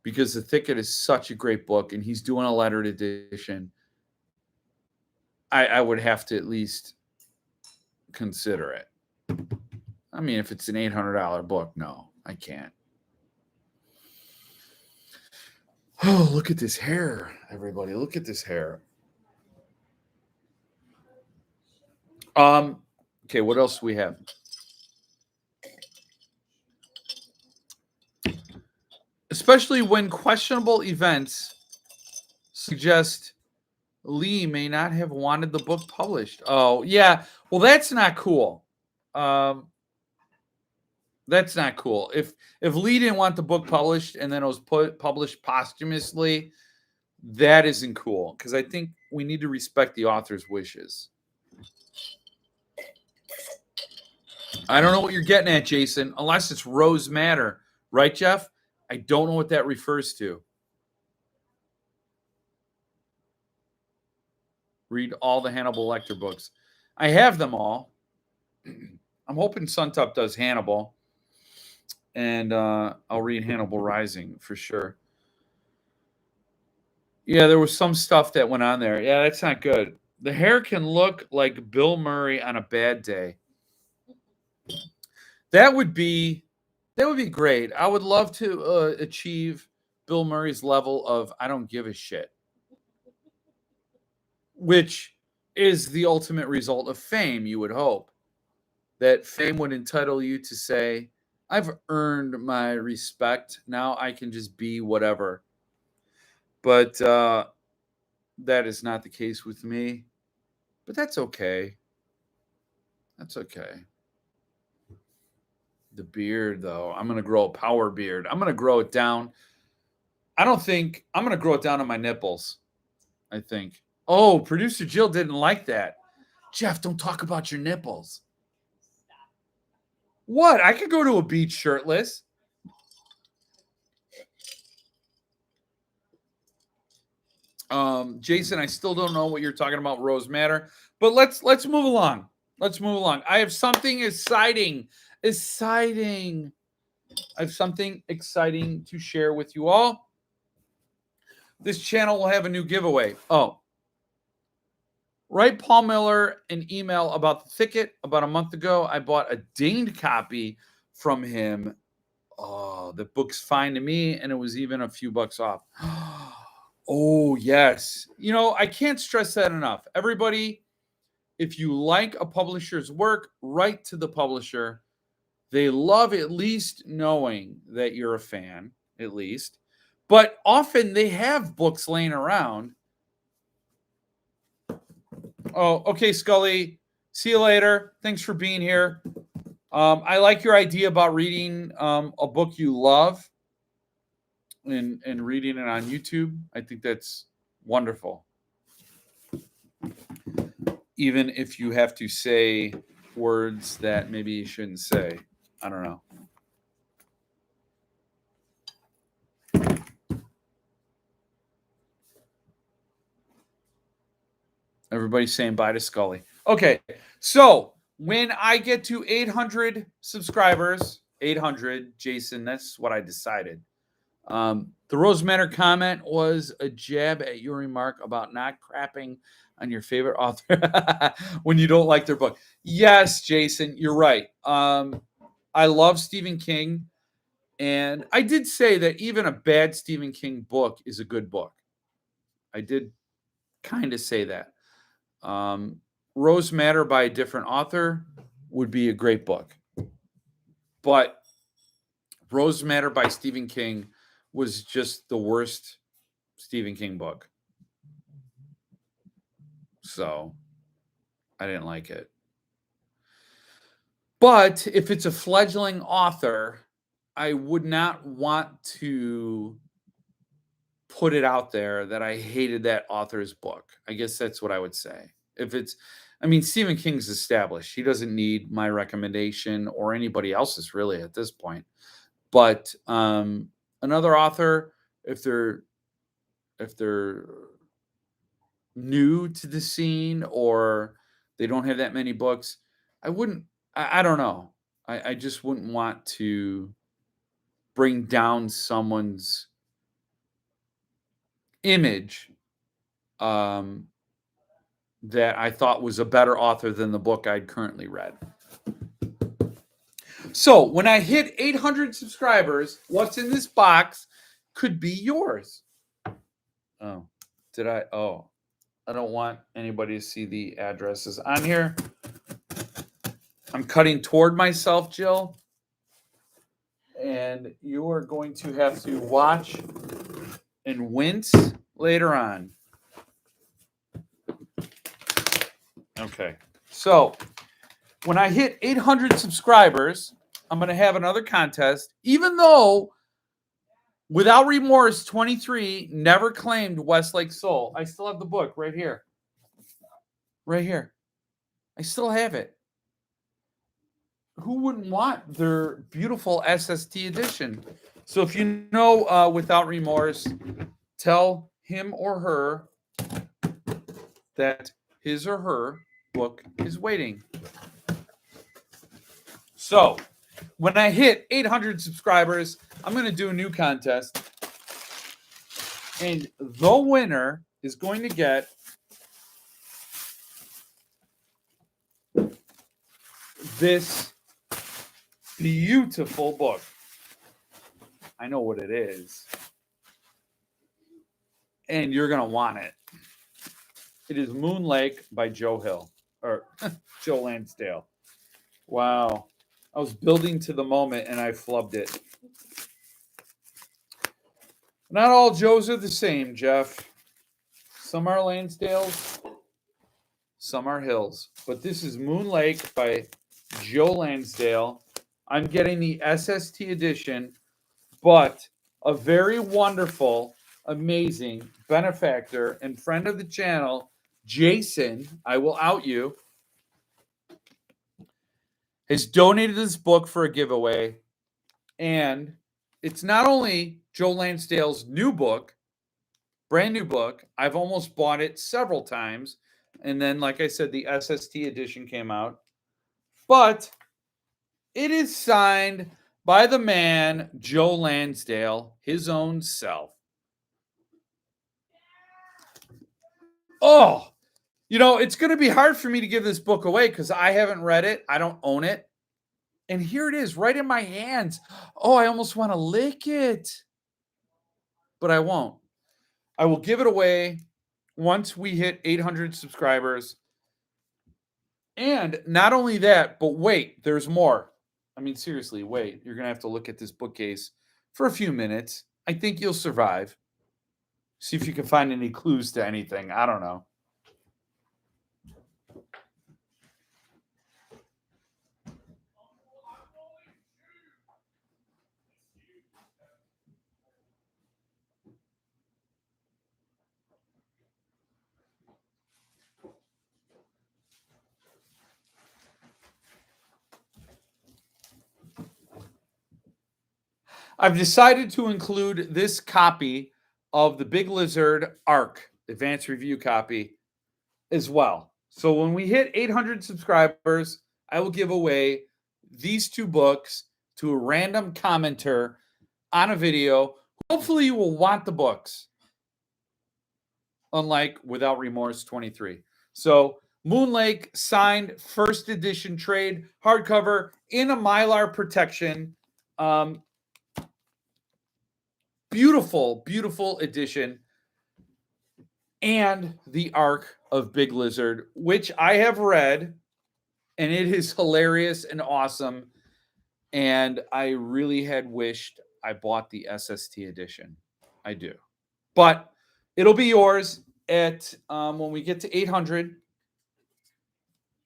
Because The Thicket is such a great book, and he's doing a lettered edition. I would have to at least consider it. I mean, if it's an $800 book, no, I can't. Oh, look at this hair, everybody. Look at this hair. Okay, what else do we have? Especially when questionable events suggest Lee may not have wanted the book published. Oh, yeah. Well, that's not cool. That's not cool. If Lee didn't want the book published and then it was published posthumously, that isn't cool, because I think we need to respect the author's wishes. I don't know what you're getting at, Jason, unless it's Rose Matter. Right, Jeff? I don't know what that refers to. Read all the Hannibal Lecter books. I have them all. I'm hoping Suntup does Hannibal. And I'll read Hannibal Rising for sure. Yeah, there was some stuff that went on there. Yeah, that's not good. The hair can look like Bill Murray on a bad day. That would be great. I would love to achieve Bill Murray's level of I don't give a shit, which is the ultimate result of fame, you would hope. That fame would entitle you to say, I've earned my respect. Now I can just be whatever. But that is not the case with me. But that's okay. That's okay. The beard, though. I'm going to grow a power beard. I'm going to grow it down. I don't think I'm going to grow it down on my nipples. I think. Oh, producer Jill didn't like that. Jeff, don't talk about your nipples. What? I could go to a beach shirtless. Jason, I still don't know what you're talking about, Rose Matter. But let's move along. Let's move along. I have something exciting. I have something exciting to share with you all. This channel will have a new giveaway. Oh, write Paul Miller an email about The Thicket. About a month ago, I bought a dinged copy from him. Oh, the book's fine to me, and it was even a few bucks off. Oh, yes. You know, I can't stress that enough. Everybody, if you like a publisher's work, write to the publisher. They love at least knowing that you're a fan, at least. But often they have books laying around. Oh, okay, Scully. See you later. Thanks for being here. I like your idea about reading a book you love and reading it on YouTube. I think that's wonderful. Even if you have to say words that maybe you shouldn't say. I don't know. Everybody's saying bye to Scully. Okay, so when I get to 800 subscribers, 800, Jason, that's what I decided. The Rose Matter comment was a jab at your remark about not crapping on your favorite author when you don't like their book. Yes, Jason, you're right. I love Stephen King, and I did say that even a bad Stephen King book is a good book. I did kind of say that. Rose Matter by a different author would be a great book. But Rose Matter by Stephen King was just the worst Stephen King book. So I didn't like it. But if it's a fledgling author, I would not want to put it out there that I hated that author's book. I guess that's what I would say. If it's, I mean, Stephen King's established. He doesn't need my recommendation or anybody else's really at this point. But another author, if they're new to the scene or they don't have that many books, I don't know. I just wouldn't want to bring down someone's image that I thought was a better author than the book I'd currently read. So when I hit 800 subscribers, what's in this box could be yours. Oh, did I? Oh, I don't want anybody to see the addresses on here. I'm cutting toward myself, Jill. And you are going to have to watch and wince later on. Okay. So when I hit 800 subscribers, I'm going to have another contest, even though Without Remorse 23 never claimed Westlake Soul. I still have the book right here. Right here. I still have it. Who wouldn't want their beautiful SST edition? So if you know Without Remorse, tell him or her that his or her book is waiting. So when I hit 800 subscribers, I'm going to do a new contest. And the winner is going to get this beautiful book. I know what it is. And you're going to want it. It is Moon Lake by Joe Hill. Or Joe Lansdale. Wow. I was building to the moment and I flubbed it. Not all Joes are the same, Jeff. Some are Lansdales, some are Hills. But this is Moon Lake by Joe Lansdale. I'm getting the SST edition, but a very wonderful, amazing benefactor and friend of the channel, Jason, I will out you, has donated this book for a giveaway. And it's not only Joe Lansdale's new book, brand new book. I've almost bought it several times. And then, like I said, the SST edition came out. But it is signed by the man, Joe Lansdale, his own self. Oh, you know, it's going to be hard for me to give this book away because I haven't read it. I don't own it. And here it is right in my hands. Oh, I almost want to lick it. But I won't. I will give it away once we hit 800 subscribers. And not only that, but wait, there's more. I mean, seriously, wait. You're going to have to look at this bookcase for a few minutes. I think you'll survive. See if you can find any clues to anything. I don't know. I've decided to include this copy of the Big Lizard ARC advanced review copy as well. So when we hit 800 subscribers, I will give away these two books to a random commenter on a video. Hopefully you will want the books, unlike Without Remorse 23. So Moon Lake signed first edition trade hardcover in a Mylar protection. Beautiful, beautiful edition. And the Arc of Big Lizard, which I have read, and it is hilarious and awesome. And I really had wished I bought the SST edition. I do. But it'll be yours at when we get to 800.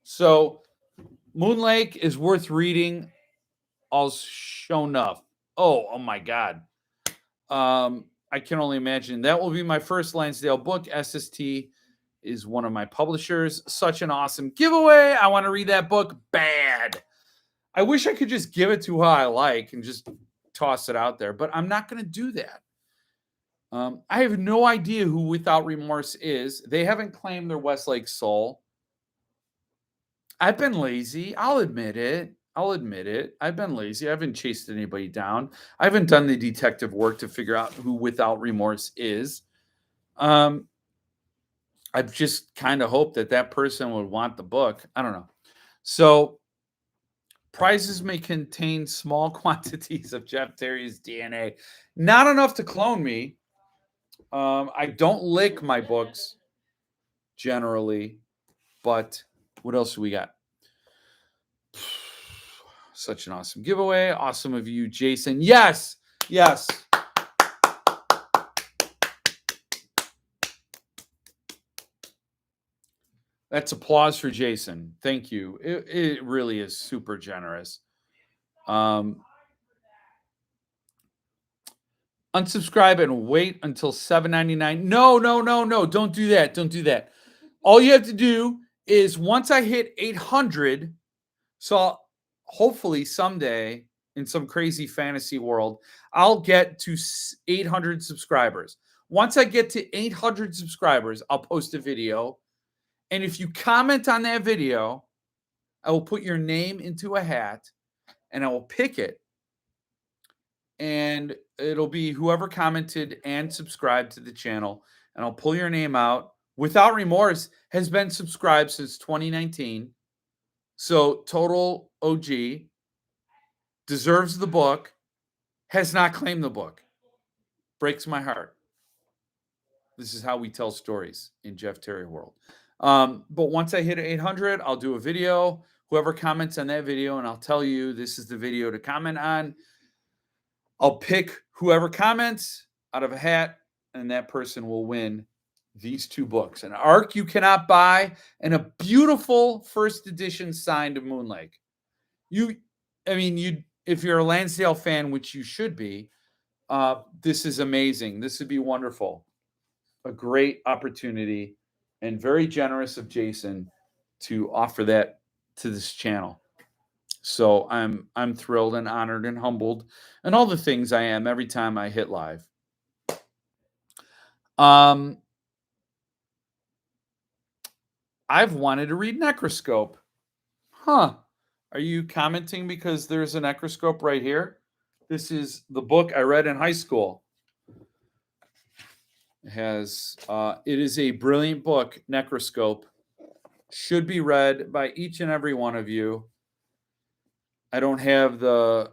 So Moon Lake is worth reading. All shown up. Oh my God. I can only imagine. That will be my first Lansdale book. SST is one of my publishers. Such an awesome giveaway. I want to read that book bad. I wish I could just give it to who I like and just toss it out there, but I'm not going to do that. I have no idea who Without Remorse is. They haven't claimed their Westlake Soul. I've been lazy. I'll admit it. I've been lazy. I haven't chased anybody down. I haven't done the detective work to figure out who Without Remorse is. I just kind of hope that that person would want the book. I don't know. So prizes may contain small quantities of Jeff Terry's DNA, not enough to clone me. I don't lick my books generally, but what else do we got? Such an awesome giveaway. Awesome of you, Jason. Yes, yes. That's applause for Jason. Thank you. It really is super generous. Unsubscribe and wait until $7.99. No, no, no, no. Don't do that. Don't do that. All you have to do is once I hit 800, so hopefully someday in some crazy fantasy world, I'll get to 800 subscribers. Once I get to 800 subscribers, I'll post a video. And if you comment on that video, I will put your name into a hat and I will pick it. And it'll be whoever commented and subscribed to the channel. And I'll pull your name out. Without Remorse has been subscribed since 2019. So total OG, deserves the book, has not claimed the book. Breaks my heart. This is how we tell stories in Jeff Terry world. But once I hit 800, I'll do a video. Whoever comments on that video, and I'll tell you this is the video to comment on. I'll pick whoever comments out of a hat, and that person will win these two books: an Arc You Cannot Buy and a beautiful first edition signed of Moonlake. If you're a Lansdale fan, which you should be, this is amazing. This would be wonderful. A great opportunity, and very generous of Jason to offer that to this channel. So I'm thrilled and honored and humbled and all the things I am every time I hit live. I've wanted to read Necroscope. Huh. Are you commenting because there's a Necroscope right here? This is the book I read in high school. It is a brilliant book, Necroscope. Should be read by each and every one of you. I don't have the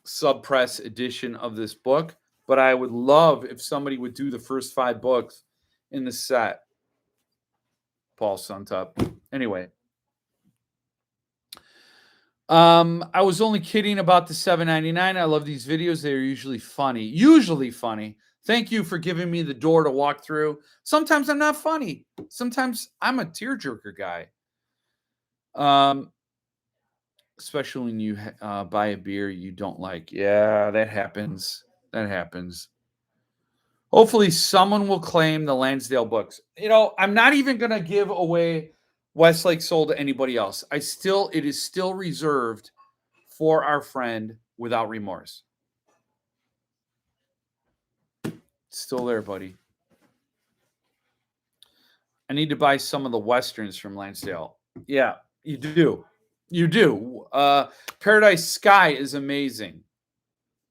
sub-press edition of this book, but I would love if somebody would do the first 5 books in the set. Paul Suntup. Anyway. I was only kidding about the $7.99. I love these videos. They're usually funny. Usually funny. Thank you for giving me the door to walk through. Sometimes I'm not funny. Sometimes I'm a tearjerker guy. Especially when you buy a beer you don't like. Yeah, that happens. That happens. Hopefully someone will claim the Lansdale books. I'm not even going to give away Westlake Soul to anybody else. It is still reserved for our friend Without Remorse. It's still there, buddy. I need to buy some of the Westerns from Lansdale. Yeah, you do. You do. Paradise Sky is amazing.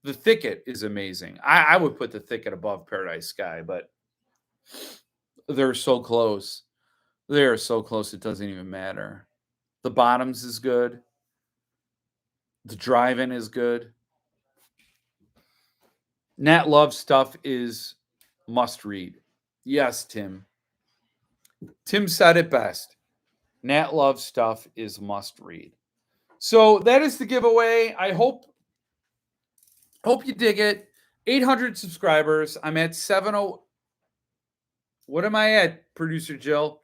The Thicket is amazing. I would put The Thicket above Paradise Sky, but they're so close. They're so close it doesn't even matter. The Bottoms is good. The Drive-In is good. Nat Love stuff is must read. Yes, Tim. Tim said it best. Nat Love stuff is must read. So that is the giveaway. I hope you dig it. 800 subscribers. I'm at 70. What am I at, producer Jill?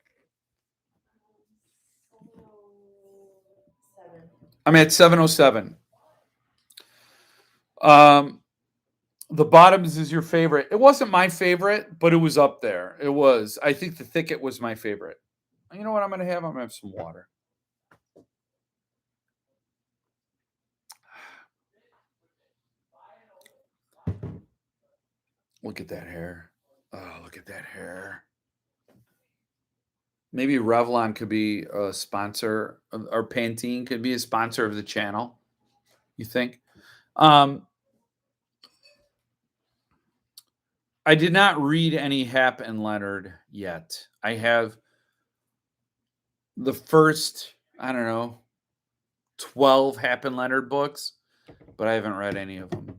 I'm at 707. The Bottoms is your favorite. It wasn't my favorite, but it was up there. It was. I think The Thicket was my favorite. You know what I'm going to have? I'm going to have some water. Look at that hair. Oh, look at that hair. Maybe Revlon could be a sponsor, or Pantene could be a sponsor of the channel. You think? I did not read any Hap and Leonard yet. I have the first, I don't know, 12 Hap and Leonard books, but I haven't read any of them.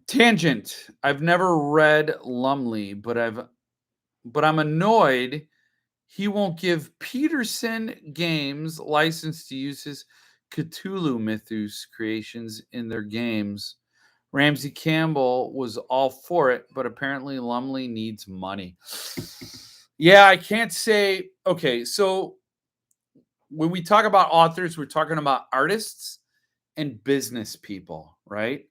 Tangent. I've never read Lumley, but I'm annoyed he won't give Peterson Games license to use his Cthulhu Mythos creations in their games. Ramsey Campbell was all for it, but apparently Lumley needs money. Yeah, I can't say. Okay, so when we talk about authors, we're talking about artists and business people, right?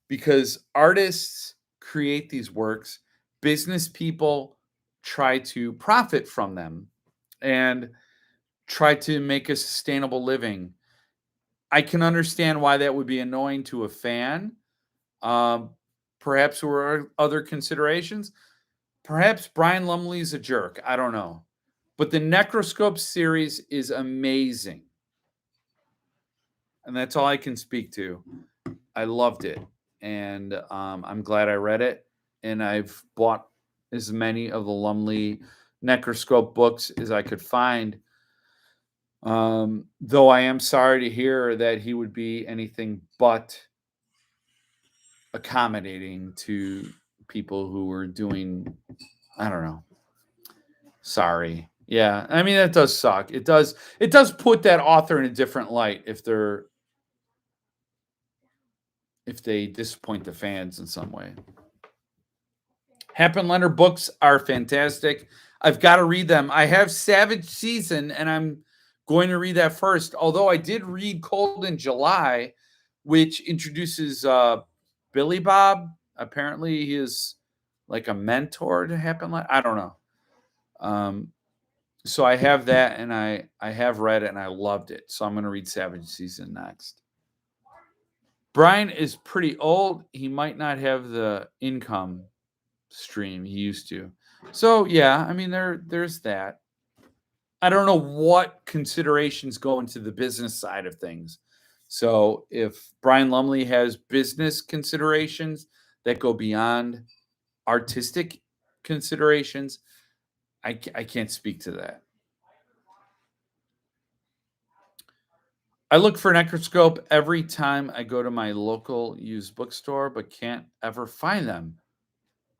Because artists create these works, business people try to profit from them and try to make a sustainable living. I can understand why that would be annoying to a fan. Perhaps there were other considerations. Perhaps Brian Lumley's a jerk. I don't know. But the Necroscope series is amazing. And that's all I can speak to. I loved it. And I'm glad I read it. And I've bought as many of the Lumley Necroscope books as I could find. Though I am sorry to hear that he would be anything but accommodating to people who were doing, I don't know. Sorry. Yeah. I mean, that does suck. It does put that author in a different light if they disappoint the fans in some way. Hap and Leonard books are fantastic. I've got to read them. I have Savage Season, and I'm going to read that first. Although I did read Cold in July, which introduces Billy Bob. Apparently, he is like a mentor to Hap and Leonard. I don't know. So I have that, and I have read it, and I loved it. So I'm going to read Savage Season next. Brian is pretty old. He might not have the income stream he used to. So yeah, I mean there's that. I don't know what considerations go into the business side of things. So if Brian Lumley has business considerations that go beyond artistic considerations, I can't speak to that. I look for Necroscope every time I go to my local used bookstore, but can't ever find them.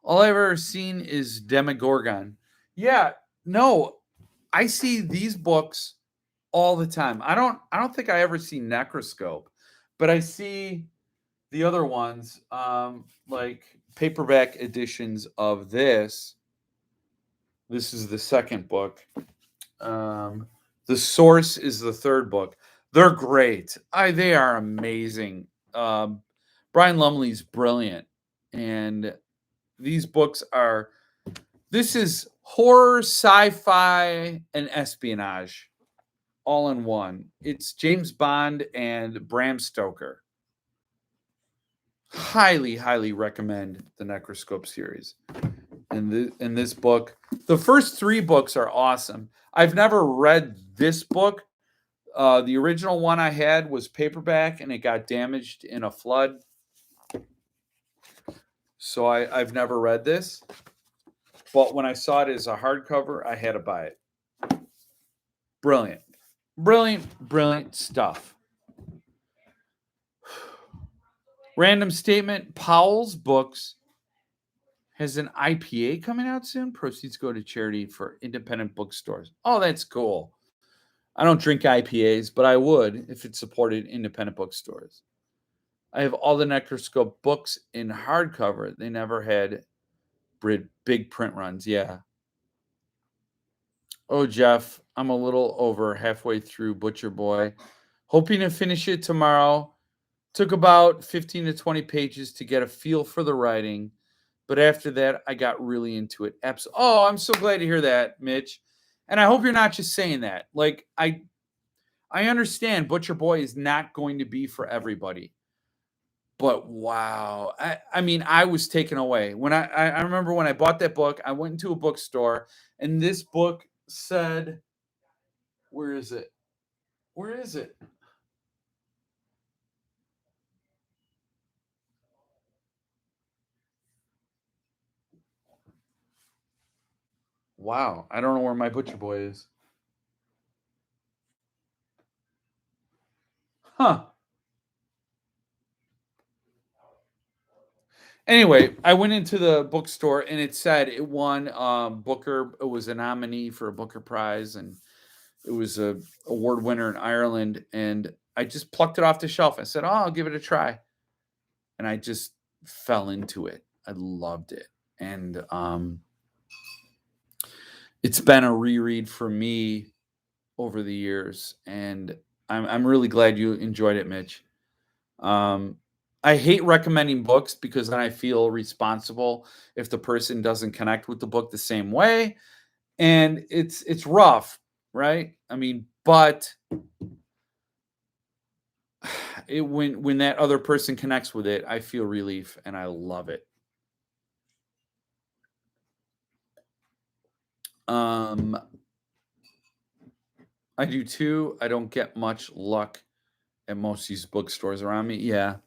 All I've ever seen is Demogorgon. Yeah, no, I see these books all the time. I don't think I ever see Necroscope, but I see the other ones, like paperback editions of this. This is the second book. The Source is the third book. They're great. They are amazing. Brian Lumley's brilliant, and these books are. This is horror, sci-fi, and espionage all in one. It's James Bond and Bram Stoker. Highly, highly recommend the Necroscope series. In this book, the first 3 books are awesome. I've never read this book. The original one I had was paperback, and it got damaged in a flood. So I've never read this. But when I saw it as a hardcover, I had to buy it. Brilliant. Brilliant stuff. Random statement. Powell's Books has an IPA coming out soon. Proceeds go to charity for independent bookstores. Oh, that's cool. I don't drink IPAs, but I would if it supported independent bookstores. I have all the Necroscope books in hardcover. They never had big print runs. Yeah. Oh, Jeff, I'm a little over halfway through Butcher Boy. Hoping to finish it tomorrow. Took about 15 to 20 pages to get a feel for the writing. But after that, I got really into it. Oh, I'm so glad to hear that, Mitch. And I hope you're not just saying that. Like, I understand Butcher Boy is not going to be for everybody. But wow. I mean, I was taken away. When I remember when I bought that book, I went into a bookstore, and this book said, where is it? Where is it? Wow. I don't know where my Butcher Boy is. Huh. Anyway, I went into the bookstore and it said it won Booker. It was a nominee for a Booker Prize, and it was a award winner in Ireland. And I just plucked it off the shelf. I said, "Oh, I'll give it a try," and I just fell into it. I loved it, and it's been a reread for me over the years, and I'm really glad you enjoyed it, Mitch. Um, I hate recommending books because then I feel responsible if the person doesn't connect with the book the same way, and it's rough, right? I mean, but when that other person connects with it, I feel relief and I love it. Um, I do too. I don't get much luck at most of these bookstores around me. Yeah.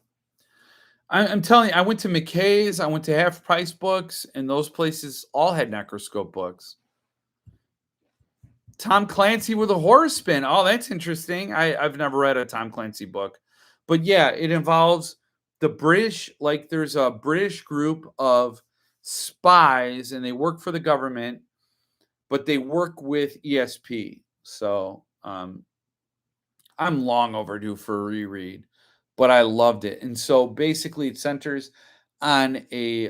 I'm telling you, I went to McKay's, I went to Half Price Books, and those places all had Necroscope books. Tom Clancy with a horror spin. Oh, that's interesting. I've never read a Tom Clancy book. But yeah, it involves the British, like there's a British group of spies and they work for the government, but they work with ESP. So I'm long overdue for a reread, but I loved it. And so basically it centers on a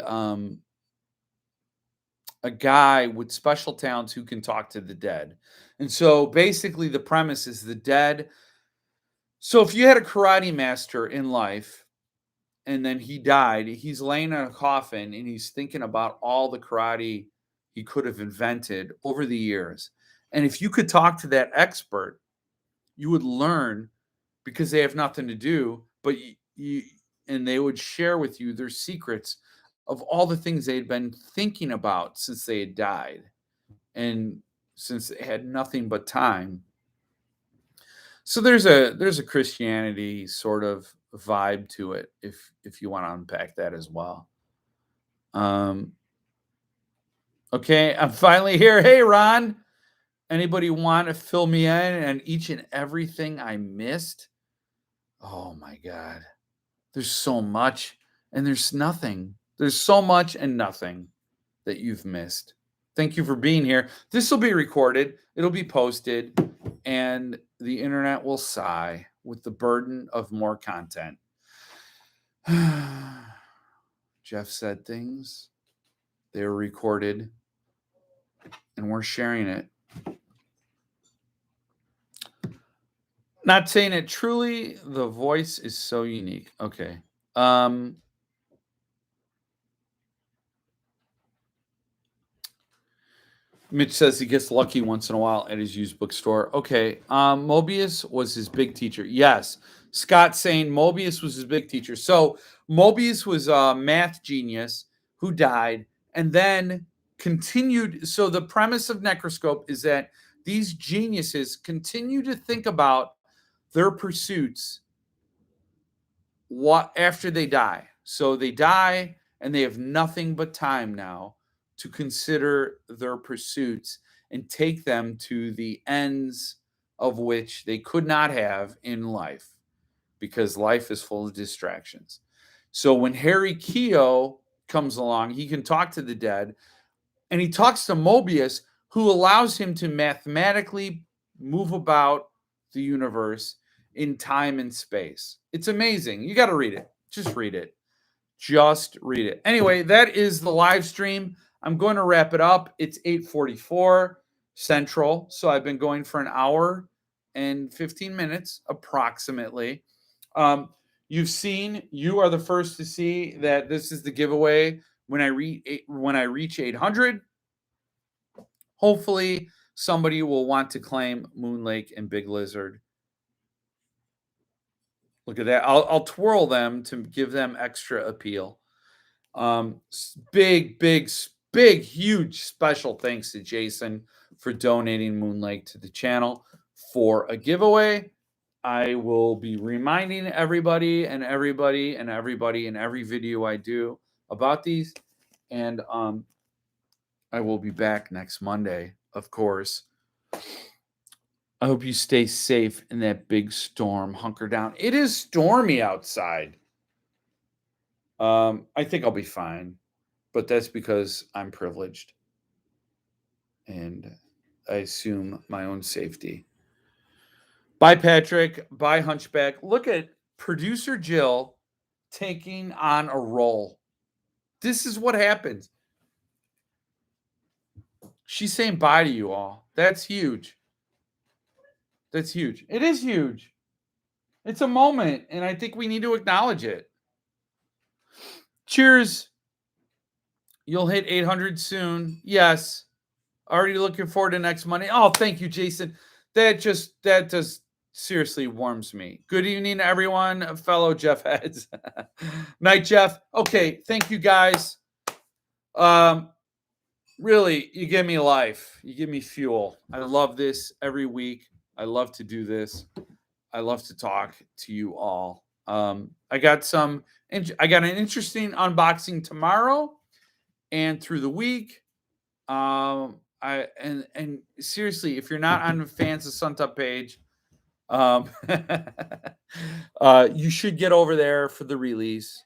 guy with special talents who can talk to the dead. And so basically the premise is the dead. So if you had a karate master in life and then he died, he's laying in a coffin and he's thinking about all the karate he could have invented over the years. And if you could talk to that expert, you would learn because they have nothing to do, but and they would share with you their secrets of all the things they had been thinking about since they had died and since they had nothing but time. So there's a Christianity sort of vibe to it if you want to unpack that as well. Um okay, I'm finally here. Hey Ron, anybody want to fill me in and each and everything I missed? Oh my god. There's so much and there's nothing. There's so much and nothing that you've missed. Thank you for being here. This will be recorded, it'll be posted, and the internet will sigh with the burden of more content. Jeff said things, they were recorded, and we're sharing it. Not saying it truly, the voice is so unique. Okay. Mitch says he gets lucky once in a while at his used bookstore. Okay. Mobius was his big teacher. Yes. Scott saying Mobius was his big teacher. So Mobius was a math genius who died and then continued. So the premise of Necroscope is that these geniuses continue to think about their pursuits what after they die. So they die and they have nothing but time now to consider their pursuits and take them to the ends of which they could not have in life because life is full of distractions. So when Harry Keogh comes along, he can talk to the dead and he talks to Mobius, who allows him to mathematically move about the universe in time and space. It's amazing. You got to read it. Just read it. Just read it. Anyway, that is the live stream. I'm going to wrap it up. It's 8:44 Central, so I've been going for an hour and 15 minutes approximately. You've seen, you are the first to see that this is the giveaway when I reach 800. Hopefully somebody will want to claim Moon Lake and Big Lizard. Look at that. I'll twirl them to give them extra appeal. Big, huge special thanks to Jason for donating Moon Lake to the channel for a giveaway. I will be reminding everybody in every video I do about these. And I will be back next Monday, of course. I hope you stay safe in that big storm. Hunker down. It is stormy outside. I think I'll be fine, but that's because I'm privileged and I assume my own safety. Bye, Patrick. Bye, Hunchback. Look at producer Jill taking on a role. This is what happens. She's saying bye to you all. That's huge. That's huge. It is huge. It's a moment, and I think we need to acknowledge it. Cheers. You'll hit 800 soon. Yes. Already looking forward to next Monday. Oh, thank you, Jason. That just seriously warms me. Good evening, everyone. Fellow Jeff heads. Night, Jeff. Okay, thank you guys. Really, you give me life. You give me fuel. I love this every week. I love to do this. I love to talk to you all. I got an interesting unboxing tomorrow and through the week. And seriously, if you're not on the Fans of Suntup page, you should get over there for the release.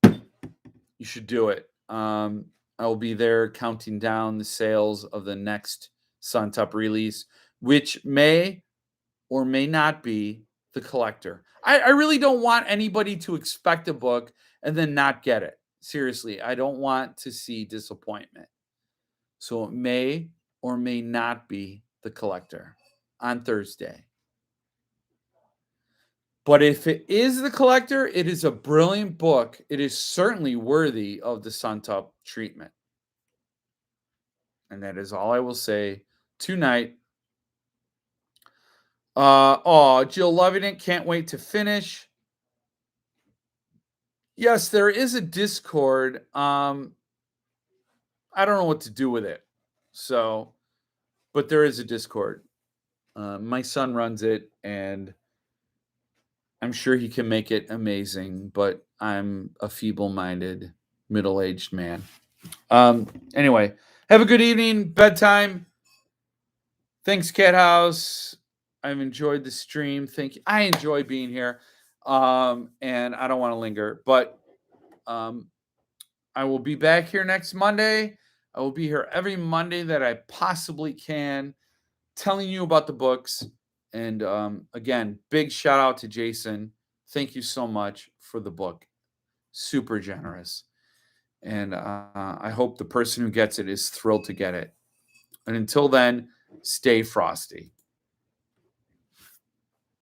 You should do it. I'll be there counting down the sales of the next Suntup release, which may or may not be the collector. I really don't want anybody to expect a book and then not get it. Seriously, I don't want to see disappointment. So it may or may not be the collector on Thursday. But if it is the collector, it is a brilliant book. It is certainly worthy of the Suntup treatment. And that is all I will say tonight. Jill loving it. Can't wait to finish. Yes, there is a Discord. I don't know what to do with it. So, but there is a Discord. My son runs it, and I'm sure he can make it amazing, but I'm a feeble-minded, middle-aged man. Anyway, have a good evening. Bedtime. Thanks, Cat House. I've enjoyed the stream. Thank you. I enjoy being here. And I don't want to linger, but I will be back here next Monday. I will be here every Monday that I possibly can, telling you about the books. And again, big shout out to Jason. Thank you so much for the book. Super generous. And I hope the person who gets it is thrilled to get it. And until then, stay frosty.